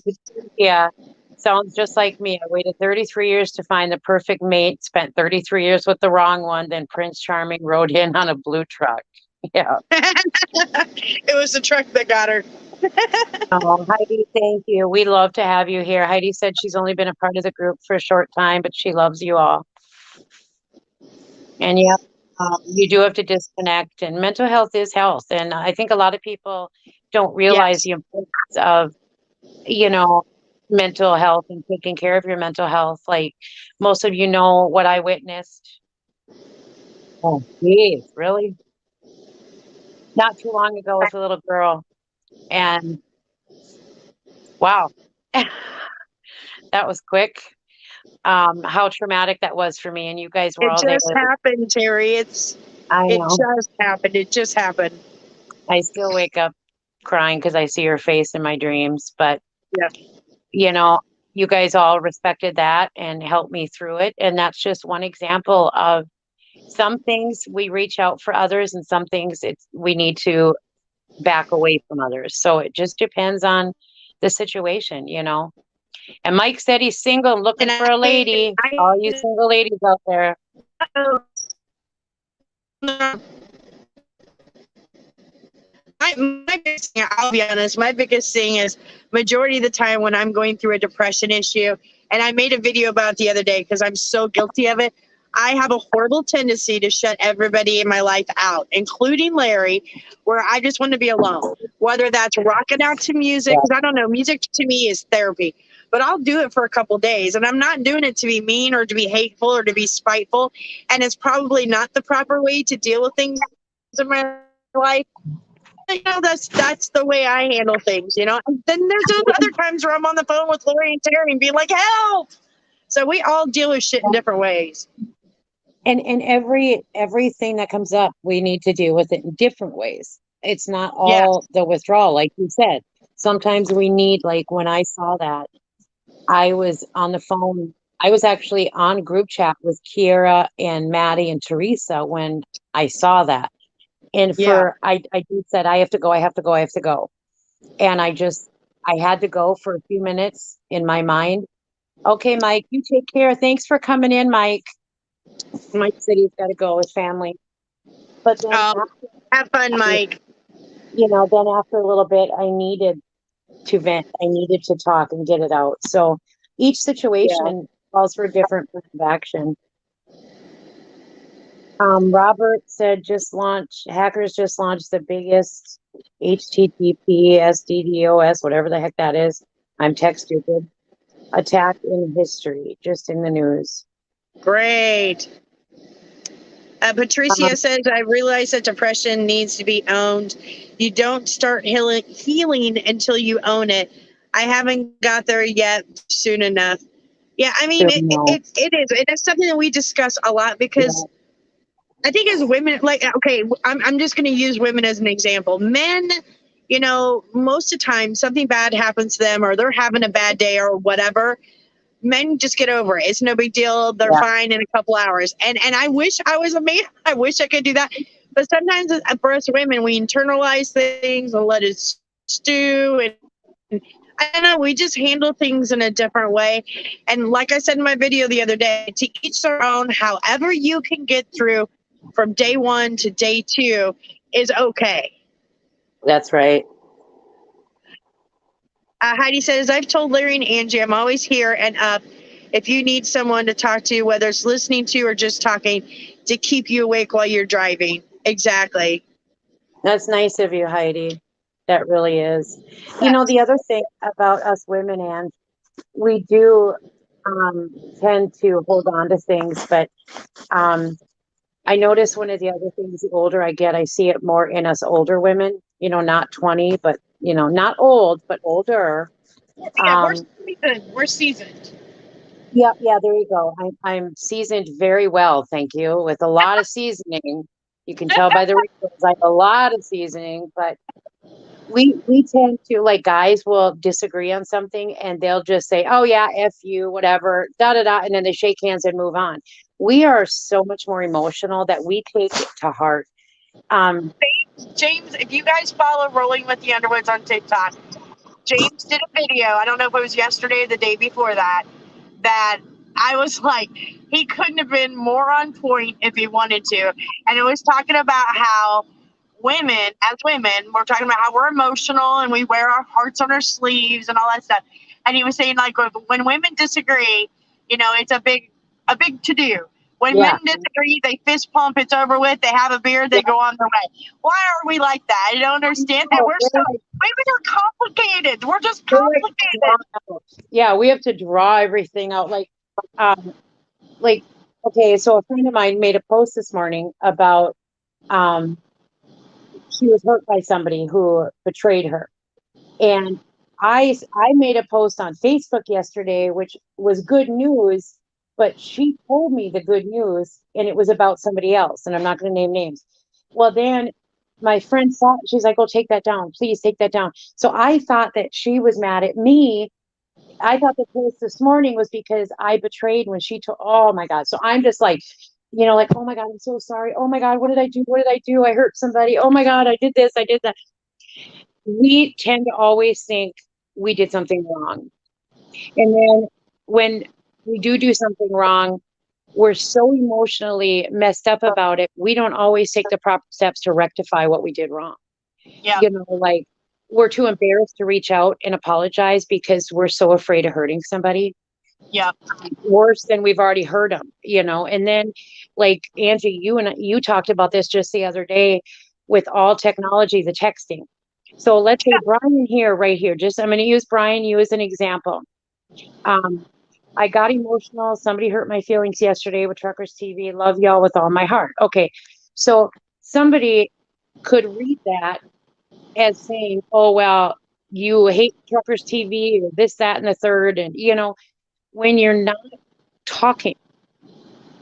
yeah, sounds just like me. I waited 33 years to find the perfect mate, spent 33 years with the wrong one. Then Prince Charming rode in on a blue truck. Yeah. It was the truck that got her. Oh, Heidi, thank you. We love to have you here. Heidi said she's only been a part of the group for a short time, but she loves you all. And yeah, you do have to disconnect, and mental health is health. And I think a lot of people don't realize the importance of, mental health and taking care of your mental health. Like most of you know what I witnessed. Oh, geez, really? Not too long ago with a little girl. And wow, that was quick. How traumatic that was for me. And you guys were all there. It just happened, Terry. It just happened. It just happened. I still wake up crying because I see her face in my dreams. But, you guys all respected that and helped me through it. And that's just one example of some things we reach out for others, and some things we need to back away from others. So it just depends on the situation, And Mike said he's single and looking for a lady. All you single ladies out there. My biggest thing, I'll be honest, my biggest thing is majority of the time when I'm going through a depression issue, and I made a video about it the other day because I'm so guilty of it. I have a horrible tendency to shut everybody in my life out, including Larry, where I just want to be alone. Whether that's rocking out to music, because I don't know, music to me is therapy, but I'll do it for a couple days. And I'm not doing it to be mean or to be hateful or to be spiteful. And it's probably not the proper way to deal with things in my life. That's the way I handle things, And then there's those other times where I'm on the phone with Lori and Terry and being like, help. So we all deal with shit in different ways. And everything that comes up, we need to deal with it in different ways. It's not all the withdrawal, like you said. Sometimes we need, like when I saw that, I was on the phone. I was actually on group chat with Kiera and Maddie and Teresa when I saw that. And I just said, I have to go. And I had to go for a few minutes in my mind. Okay, Mike, you take care. Thanks for coming in, Mike. Mike said he's got to go with family. But then have fun, Mike. Then after a little bit, I needed to vent. I needed to talk and get it out. So each situation calls for a different plan of action. Robert said hackers just launched the biggest HTTP SDDoS, whatever the heck that is. I'm tech stupid. Attack in history, just in the news. Great. Patricia says, I realize that depression needs to be owned. You don't start healing until you own it. I haven't got there yet soon enough. Yeah, I mean, it is. It is something that we discuss a lot because I think as women, I'm just going to use women as an example. Men, most of the time something bad happens to them or they're having a bad day or whatever. Men just get over it. It's no big deal. They're fine in a couple hours. And I wish I was a man. I wish I could do that. But sometimes for us women, we internalize things and let it stew. And I don't know, we just handle things in a different way. And like I said in my video the other day, to each their own, however you can get through from day 1 to day 2 is okay. That's right. Heidi says, I've told Larry and Angie, I'm always here and up if you need someone to talk to, whether it's listening to or just talking, to keep you awake while you're driving. Exactly. That's nice of you, Heidi. That really is. The other thing about us women, and we do tend to hold on to things, but I notice one of the other things, the older I get, I see it more in us older women, not 20, but not old, but older. Yeah, we're seasoned. Yeah, there you go. I'm seasoned very well, thank you, with a lot of seasoning. You can tell by the wrinkles, I have a lot of seasoning, but we tend to, like, guys will disagree on something and they'll just say, oh yeah, F you, whatever, da-da-da, and then they shake hands and move on. We are so much more emotional that we take it to heart. James, if you guys follow Rolling with the Underwoods on TikTok, James did a video, I don't know if it was yesterday or the day before that I was like, he couldn't have been more on point if he wanted to. And it was talking about how women, we're talking about how we're emotional and we wear our hearts on our sleeves and all that stuff. And he was saying, like, when women disagree, it's a big to-do. When men disagree, they fist pump, it's over with, they have a beer, they go on their way. Why are we like that? I don't understand that. Women are complicated. We're just complicated. Yeah, we have to draw everything out. Okay, so a friend of mine made a post this morning about she was hurt by somebody who betrayed her. And I made a post on Facebook yesterday, which was good news, but she told me the good news and it was about somebody else, and I'm not going to name names. Well, then my friend saw it. She's like, oh, take that down. Please take that down. So I thought that she was mad at me. I thought the post this morning was because I betrayed when she told, oh my God. So I'm just like, oh my God, I'm so sorry. Oh my God, what did I do? What did I do? I hurt somebody. Oh my God, I did this. I did that. We tend to always think we did something wrong. And then when we do something wrong, we're so emotionally messed up about it. We don't always take the proper steps to rectify what we did wrong. Yeah. You know, like we're too embarrassed to reach out and apologize because we're so afraid of hurting somebody. Yeah. Worse than we've already hurt them, you know. And then, like Angie, you talked about this just the other day with all technology, the texting. So let's say Brian here, right here, just I'm going to use Brian, you as an example. I got emotional. Somebody hurt my feelings yesterday with Truckers TV. Love y'all with all my heart. Okay. So somebody could read that as saying, oh, well, you hate Truckers TV or this, that, and the third. And, you know, when you're not talking,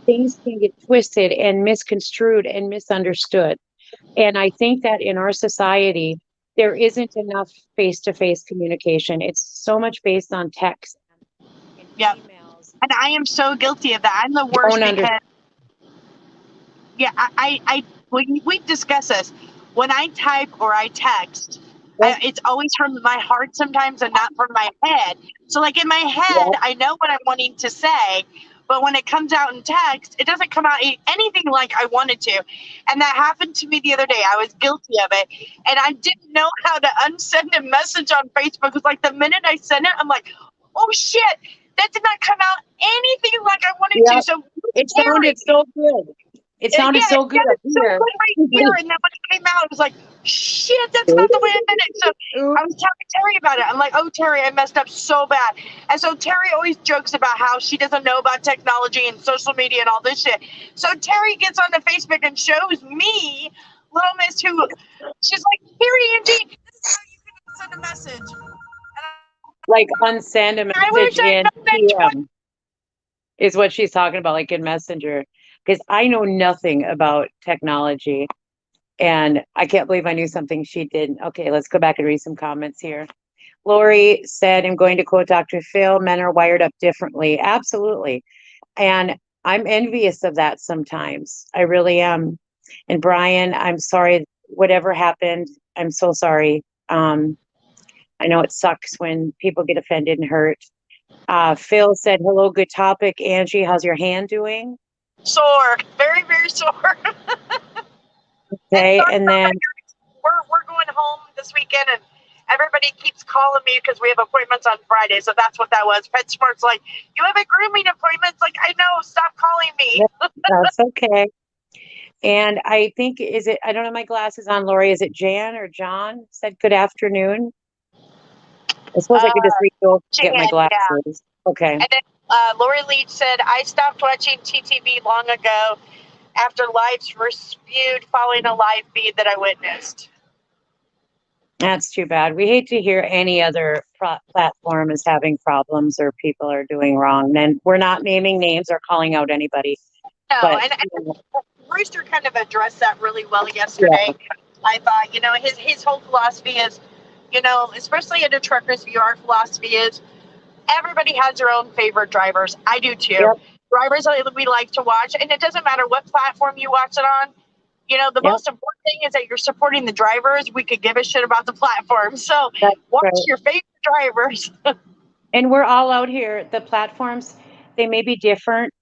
things can get twisted and misconstrued and misunderstood. And I think that in our society, there isn't enough face-to-face communication. It's so much based on text and Yeah. emails. And I am so guilty of that. I'm the worst Don't because, yeah, we've discussed this. When I type or I text, it's always from my heart sometimes and not from my head. So, like in my head, I know what I'm wanting to say, but when it comes out in text, it doesn't come out anything like I wanted to. And that happened to me the other day. I was guilty of it, and I didn't know how to unsend a message on Facebook. It was like the minute I sent it, I'm like, oh shit, that did not come out anything like I wanted to. So it sounded so good. It sounded so good up so here. good right here, and then when it came out, it was like, shit, that's not the way I meant it. So I was telling Terry about it. I'm like, oh, Terry, I messed up so bad. And so Terry always jokes about how she doesn't know about technology and social media and all this shit. So Terry gets on the Facebook and shows me, Little Miss, who she's like, here, Angie, this is how you can send a message. Like unsend a I wish message I in known that PM is what she's talking about, like in Messenger. Because I know nothing about technology. And I can't believe I knew something she didn't. Okay, let's go back and read some comments here. Lori said, I'm going to quote Dr. Phil, men are wired up differently. Absolutely. And I'm envious of that sometimes. I really am. And Brian, I'm sorry, whatever happened. I'm so sorry. I know it sucks when people get offended and hurt. Phil said, hello, good topic. Angie, how's your hand doing? sore, very, very sore. Okay, and then we're going home this weekend, and everybody keeps calling me because we have appointments on Friday. So that's what that was. PetSmart's like, you have a grooming appointment. It's like, I know, stop calling me. that's okay. And I think, I don't have my glasses on, Lori. Is it Jan or John said good afternoon? I suppose I could just reach over to get my glasses. Yeah. Okay. And then Lori Leach said, I stopped watching TTV long ago after lives were spewed following a live feed that I witnessed. That's too bad. We hate to hear any other platform is having problems or people are doing wrong. Then we're not naming names or calling out anybody. No, but, and Rooster kind of addressed that really well yesterday. Yeah. I thought, his whole philosophy is, especially at a Truckers View, our philosophy is everybody has their own favorite drivers. I do too. Yep. Drivers we like to watch, and it doesn't matter what platform you watch it on. The most important thing is that you're supporting the drivers. We could give a shit about the platform. So watch your favorite drivers. And we're all out here. The platforms, they may be different.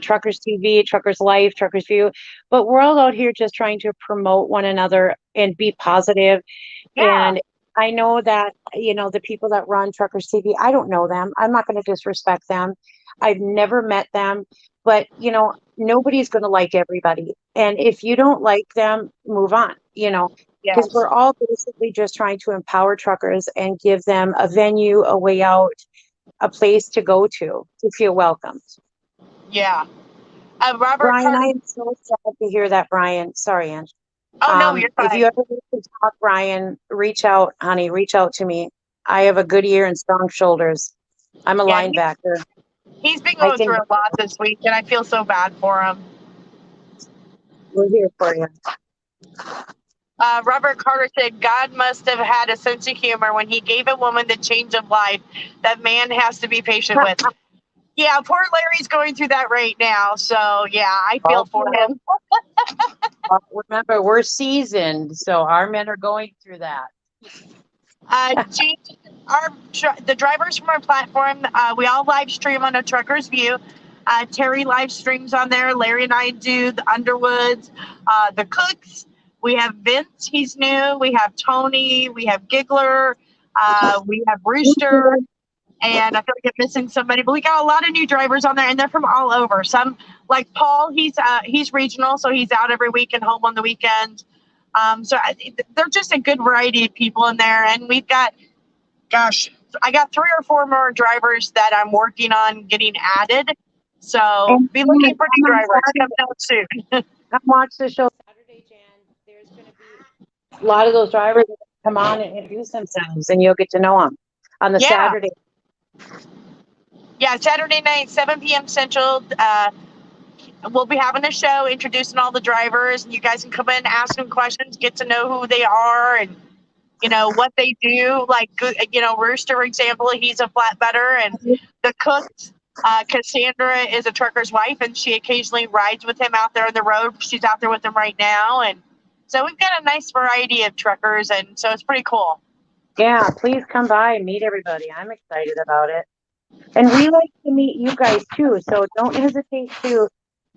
Truckers TV, Truckers Life, Truckers View, but we're all out here just trying to promote one another and be positive. Yeah. And I know that, the people that run Truckers TV, I don't know them. I'm not going to disrespect them. I've never met them, but nobody's going to like everybody. And if you don't like them, move on, because we're all basically just trying to empower truckers and give them a venue, a way out, a place to go to feel welcomed. Yeah. Robert Brian, Carter. I am so sad to hear that, Brian. Sorry, Ange. Oh, no, you're fine. If you ever need to talk, Brian, reach out, honey. Reach out to me. I have a good ear and strong shoulders. I'm a linebacker. He's been going through a lot this week, and I feel so bad for him. We're here for you. Robert Carter said, God must have had a sense of humor when he gave a woman the change of life that man has to be patient with. Yeah, poor Larry's going through that right now. So, yeah, I feel for him. Remember, we're seasoned, so our men are going through that. The drivers from our platform, we all live stream on a Truckers View. Terry live streams on there. Larry and I do the Underwoods, the Cooks. We have Vince, he's new. We have Tony. We have Giggler. We have Rooster. And I feel like I'm missing somebody, but we got a lot of new drivers on there, and they're from all over. Some like Paul, he's regional, so he's out every week and home on the weekend. They're just a good variety of people in there, and we've got, gosh, I got 3 or 4 more drivers that I'm working on getting added. So be looking for new drivers coming out soon. Come watch the show Saturday, Jan. There's going to be a lot of those drivers that come on and introduce themselves, and you'll get to know them on the Saturday. Yeah, Saturday night, 7 p.m. Central. We'll be having a show introducing all the drivers, and you guys can come in, ask them questions, get to know who they are, and what they do. Like, Rooster, for example, he's a flatbedder, and the Cooks, Cassandra is a trucker's wife, and she occasionally rides with him out there on the road. She's out there with him right now, and so we've got a nice variety of truckers, and so it's pretty cool. Yeah, please come by and meet everybody. I'm excited about it. And we like to meet you guys too, so don't hesitate to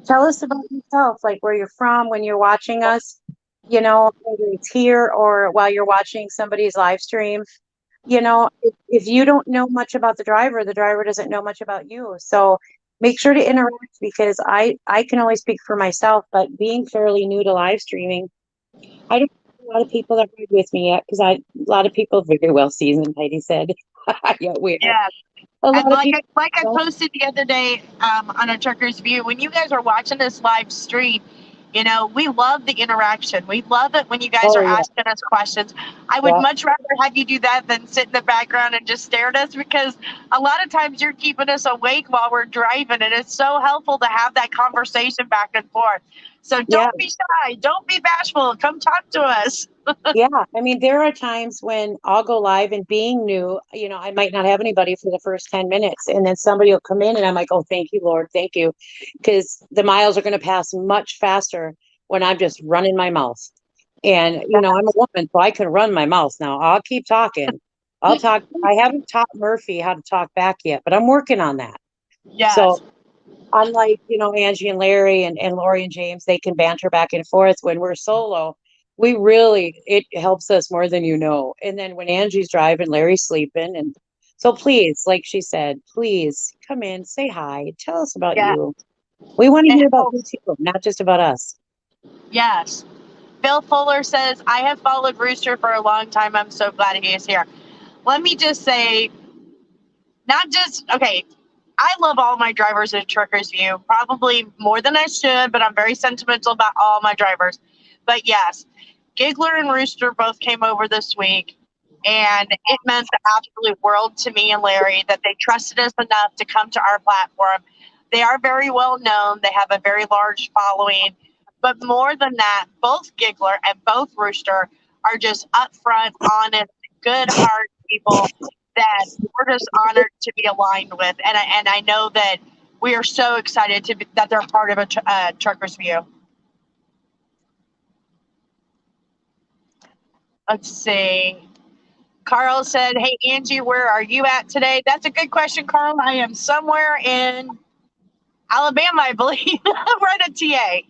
tell us about yourself, like where you're from when you're watching us, whether it's here or while you're watching somebody's live stream. If you don't know much about the driver doesn't know much about you. So make sure to interact, because I can only speak for myself, but being fairly new to live streaming, I don't have a lot of people that ride with me yet, because a lot of people very well seasoned, Heidi said. Yeah, And like I posted the other day on a Trucker's View, when you guys are watching this live stream, we love the interaction. We love it when you guys are asking us questions. I would much rather have you do that than sit in the background and just stare at us, because a lot of times you're keeping us awake while we're driving, and it's so helpful to have that conversation back and forth. So don't be shy. Don't be bashful. Come talk to us. Yeah, I mean, there are times when I'll go live, and being new, I might not have anybody for the first 10 minutes, and then somebody will come in and I'm like, oh, thank you, Lord, thank you. Because the miles are going to pass much faster when I'm just running my mouth. And, I'm a woman, so I can run my mouth now. I'll keep talking. I'll talk. I haven't taught Murphy how to talk back yet, but I'm working on that. Yes. So unlike, Angie and Larry and Lori and James, they can banter back and forth. When we're solo, it helps us more than you know. And then when Angie's driving, Larry's sleeping. And so please, like she said, please come in, say hi, tell us about you. We want to hear about you too, not just about us. Yes. Bill Fuller says, I have followed Rooster for a long time. I'm so glad he is here. Let me just say, I love all my drivers at Trucker's View, probably more than I should, but I'm very sentimental about all my drivers. But yes, Giggler and Rooster both came over this week, and it meant the absolute world to me and Larry that they trusted us enough to come to our platform. They are very well known. They have a very large following. But more than that, both Giggler and both Rooster are just upfront, honest, good heart people that we're just honored to be aligned with. And I know that we are so excited that they're part of a Trucker's View. Let's see. Carl said, hey, Angie, where are you at today? That's a good question, Carl. I am somewhere in Alabama, I believe. We're at a TA.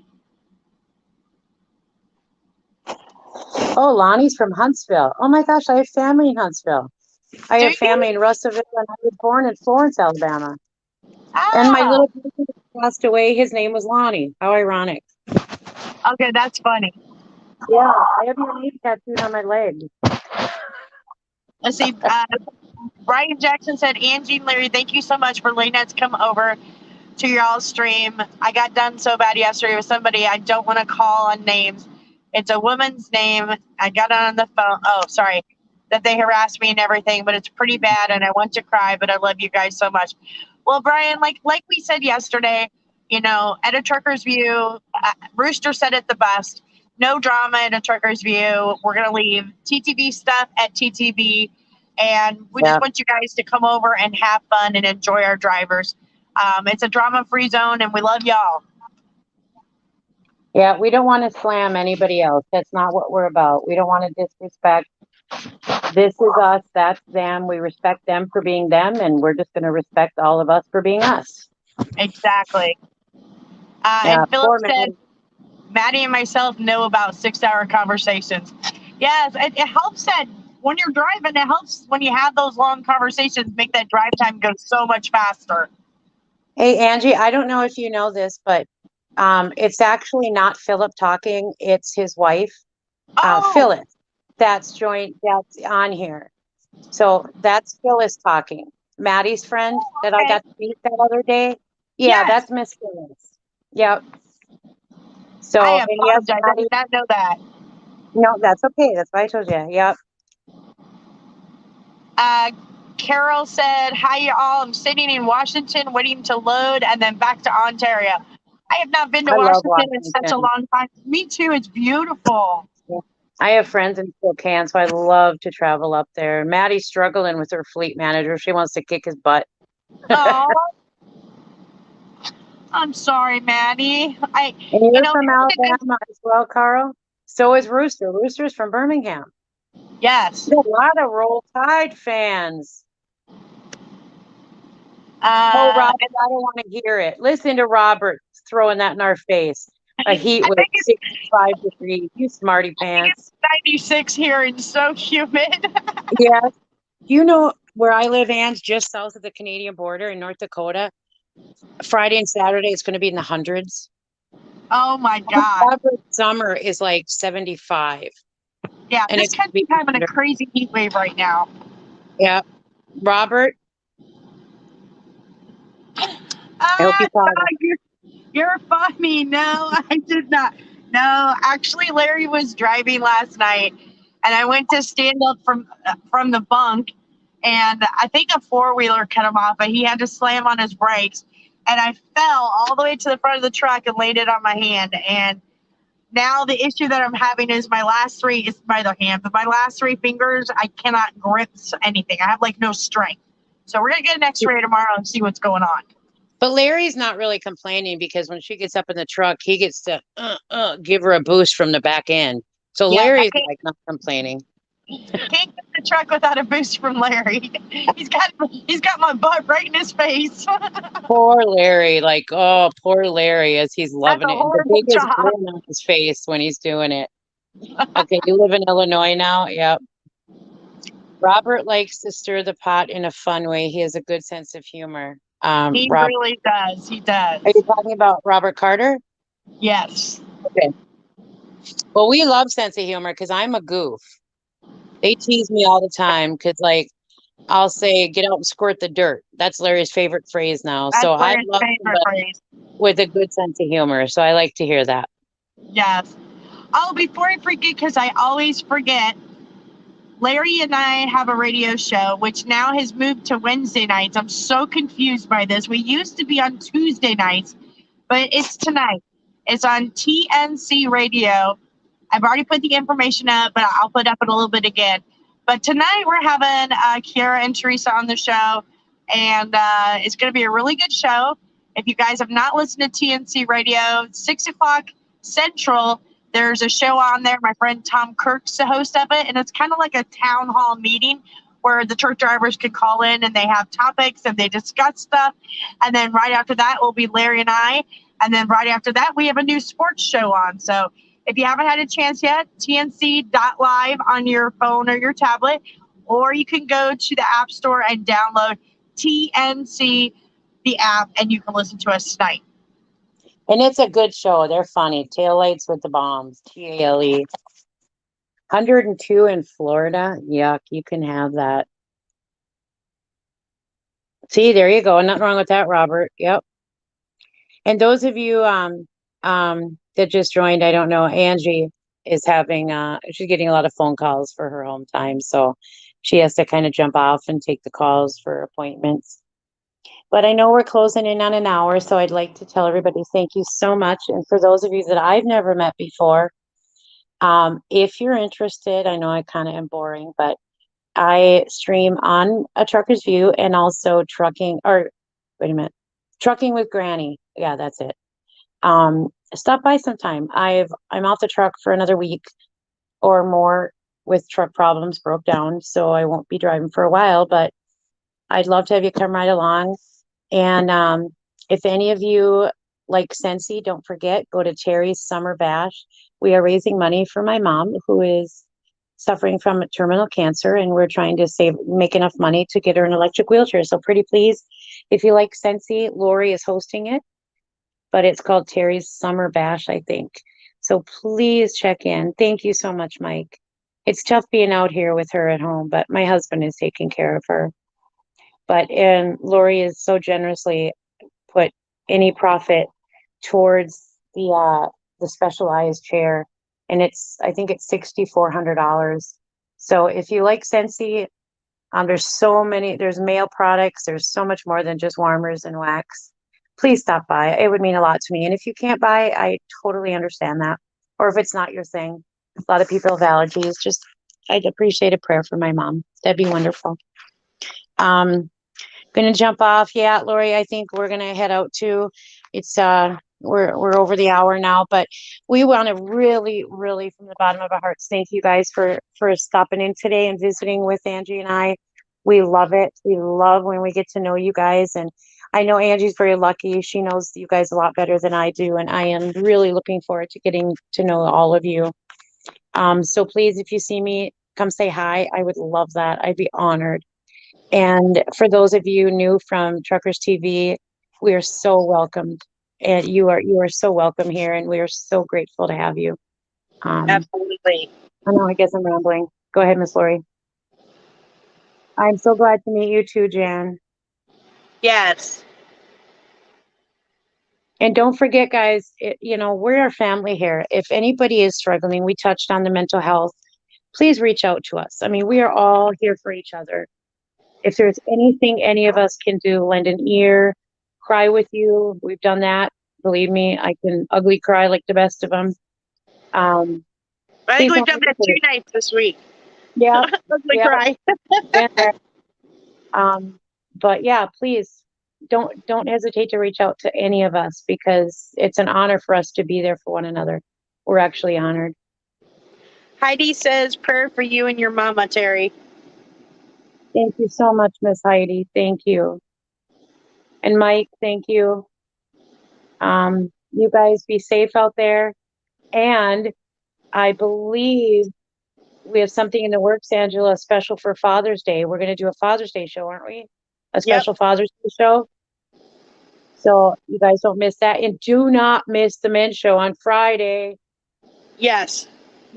Oh, Lonnie's from Huntsville. Oh my gosh, I have family in Huntsville. I have family in Russellville, and I was born in Florence, Alabama. And my little brother passed away. His name was Lonnie. How ironic. Okay, that's funny. Yeah, I have your name tattooed on my leg. Let's see. Brian Jackson said, Angie and Larry, thank you so much for letting us come over to your all stream. I got done so bad yesterday with somebody I don't want to call on names. It's a woman's name. I got on the phone. Oh, sorry. That they harassed me and everything, but it's pretty bad, and I want to cry, but I love you guys so much. Well, Brian, like we said yesterday, at a Trucker's View, Rooster said it the best. No drama at a Trucker's View. We're going to leave TTV stuff at TTV, and we just want you guys to come over and have fun and enjoy our drivers. It's a drama-free zone, and we love y'all. Yeah, we don't want to slam anybody else. That's not what we're about. We don't want to disrespect. This is us, that's them. We respect them for being them, and we're just going to respect all of us for being us. Exactly. Yeah, And Philip poor said, man. Maddie and myself know about 6-hour conversations. Yes, it helps that when you're driving, it helps when you have those long conversations, make that drive time go so much faster. Hey, Angie, I don't know if you know this, but it's actually not Philip talking. It's his wife, Oh, Phyllis. That's on here. So that's Phyllis talking. Maddie's friend that I okay. got to meet that other day. Yeah, Yes, that's Miss Phyllis. Yep. I So, and yes, apologize. I Maddie, did not know that. no, that's okay. That's why I told you. Yep. Uh, Carol said, hi, y'all. I'm sitting in Washington waiting to load and then back to Ontario. I have not been to I love Washington in such a Washington. long time. Me too. It's beautiful. Yeah. I have friends in Spokane, so I love to travel up there. Maddie's struggling with her fleet manager. She wants to kick his butt. Oh, I'm sorry, Maddie. And You you're know, from Alabama as well, Carl. So is Rooster. Rooster's from Birmingham. yes. We got a lot of Roll Tide fans. Oh, Uh, Robert, I don't want to hear it. Listen to Robert throwing that in our face. A heat I with think it's 65 degrees. You smarty I think pants. it's 96 here and so humid. Yeah. Do you know where I live, Ange, just south of the Canadian border in North Dakota? Friday and Saturday, it's going to be in the hundreds. Oh my God. Average summer is like 75, Yeah, and this it's going to be country's having a 100. crazy heat wave right now. Yeah. Robert, I hope you caught it. You're funny. No, I did not. No, actually, Larry was driving last night, and I went to stand up from the bunk, and I think a four-wheeler cut him off, but he had to slam on his brakes, and I fell all the way to the front of the truck and laid it on my hand. And now the issue that I'm having is my last three is my other hand, but my last three fingers I cannot grip anything. I have like no strength. So we're gonna get an X-ray tomorrow and see what's going on. But Larry's not really complaining because when she gets up in the truck, he gets to give her a boost from the back end. So Yeah, Larry's like not complaining. can't get the truck without a boost from Larry. He's got my butt right in his face. Poor Larry, like, oh, poor Larry, as he's That's loving a it. And the horrible biggest job. grin on his face when he's doing it. Okay, you live in Illinois now? Yep. Robert likes to stir the pot in a fun way. He has a good sense of humor. He Rob, really does. He does. are you talking about Robert Carter? Yes. Okay. Well, we love sense of humor because I'm a goof. They tease me all the time because, like, I'll say, get out and squirt the dirt. That's Larry's favorite phrase now. That's So I Larry's love favorite somebody phrase. with a good sense of humor. So I like to hear that. Yes. Oh, before I forget, because I always forget, Larry and I have a radio show, which now has moved to Wednesday nights. I'm so confused by this. We used to be on Tuesday nights, but it's tonight. It's on TNC Radio. I've already put the information up, but I'll put up it a little bit again. But tonight we're having Kiara and Teresa on the show, and it's going to be a really good show. If you guys have not listened to TNC Radio, 6 o'clock Central, there's a show on there. My friend Tom Kirk's the host of it, and it's kind of like a town hall meeting where the truck drivers can call in and they have topics and they discuss stuff. And then right after that will be Larry and I. And then right after that, we have a new sports show on. So if you haven't had a chance yet, tnc.live on your phone or your tablet, or you can go to the App Store and download TNC, the app, and you can listen to us tonight. And it's a good show. They're funny. Taillights with the bombs. TALE. 102 in Florida. Yuck. You can have that. See, there you go. Nothing wrong with that, Robert. Yep. And those of you that just joined, I don't know, Angie is having she's getting a lot of phone calls for her home time. So she has to kind of jump off and take the calls for appointments. But I know we're closing in on an hour, so I'd like to tell everybody thank you so much. And for those of you that I've never met before, if you're interested, I know I kind of am boring, but I stream on A Trucker's View and also Trucking with Granny. Yeah, that's it. Stop by sometime. I'm off the truck for another week or more with truck problems, broke down, so I won't be driving for a while, but I'd love to have you come right along. And If any of you like Scentsy, don't forget, go to Terry's Summer Bash. We are raising money for my mom who is suffering from terminal cancer, and we're trying to make enough money to get her an electric wheelchair. So pretty please, if you like Scentsy, Lori is hosting it, but it's called Terry's Summer Bash, I think. So please check in. Thank you so much, Mike. It's tough being out here with her at home, but my husband is taking care of her. And Lori is so generously put any profit towards the specialized chair, and I think it's $6,400. So if you like Scentsy, there's male products, there's so much more than just warmers and wax. Please stop by. It would mean a lot to me. And if you can't buy, I totally understand that. Or if it's not your thing, a lot of people have allergies. I'd appreciate a prayer for my mom. That'd be wonderful. Gonna jump off. Yeah, Lori, I think we're gonna head out too. It's we're over the hour now, but we want to really, really from the bottom of our hearts thank you guys for stopping in today and visiting with Angie and I. We love it. We love when we get to know you guys, and I know Angie's very lucky. She knows you guys a lot better than I do, and I am really looking forward to getting to know all of you. So please, if you see me, come say hi. I would love that. I'd be honored. And for those of you new from Truckers TV, we are so welcomed, and you are so welcome here, and we are so grateful to have you. Absolutely. I know, I guess I'm rambling. Go ahead, Miss Lori. I'm so glad to meet you too, Jan. Yes. And don't forget, guys, we're a family here. If anybody is struggling, we touched on the mental health, please reach out to us. I mean, we are all here for each other. If there's anything any of us can do, lend an ear, cry with you. We've done that. Believe me, I can ugly cry like the best of them. I think we've done that 2 nights this week. Yeah. Ugly Yeah. cry. But yeah, please don't hesitate to reach out to any of us, because it's an honor for us to be there for one another. We're actually honored. Heidi says prayer for you and your mama, Terry. Thank you so much, Miss Heidi. Thank you. And Mike, thank you. You guys be safe out there. And I believe we have something in the works, Angela, special for Father's Day. We're going to do a Father's Day show, aren't we? A special Father's Day show. So you guys don't miss that. And do not miss the men's show on Friday. Yes.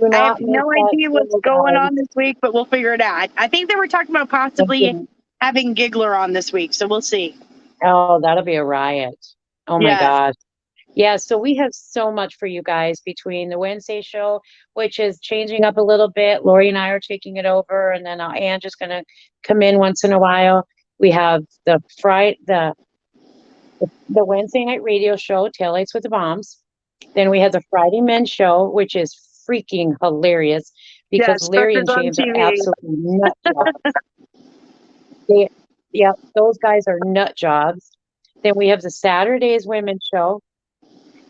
I have no idea what's going on this week, but we'll figure it out. I think they were talking about possibly having Giggler on this week, so we'll see. Oh, that'll be a riot. Oh my gosh. Yeah, so we have so much for you guys between the Wednesday show, which is changing up a little bit. Lori and I are taking it over, and then Ange is going to come in once in a while. We have the Wednesday night radio show, Taillights with the Bombs. Then we have the Friday men's show, which is freaking hilarious because Larry and James are absolutely nut jobs. Those guys are nut jobs. Then we have the Saturdays women's show.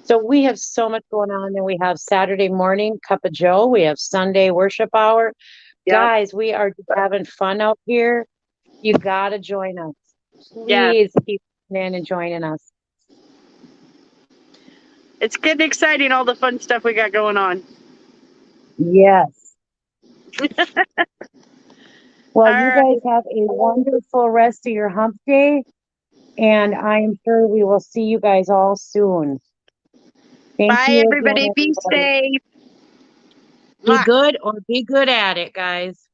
So we have so much going on. Then we have Saturday morning Cup of Joe. We have Sunday worship hour. Guys, we are just having fun out here. You got to join us. Please keep in and joining us. It's getting exciting, all the fun stuff we got going on. Yes. Well, you guys have a wonderful rest of your hump day. And I am sure we will see you guys all soon. Bye, everybody. Be safe. Be good or be good at it, guys.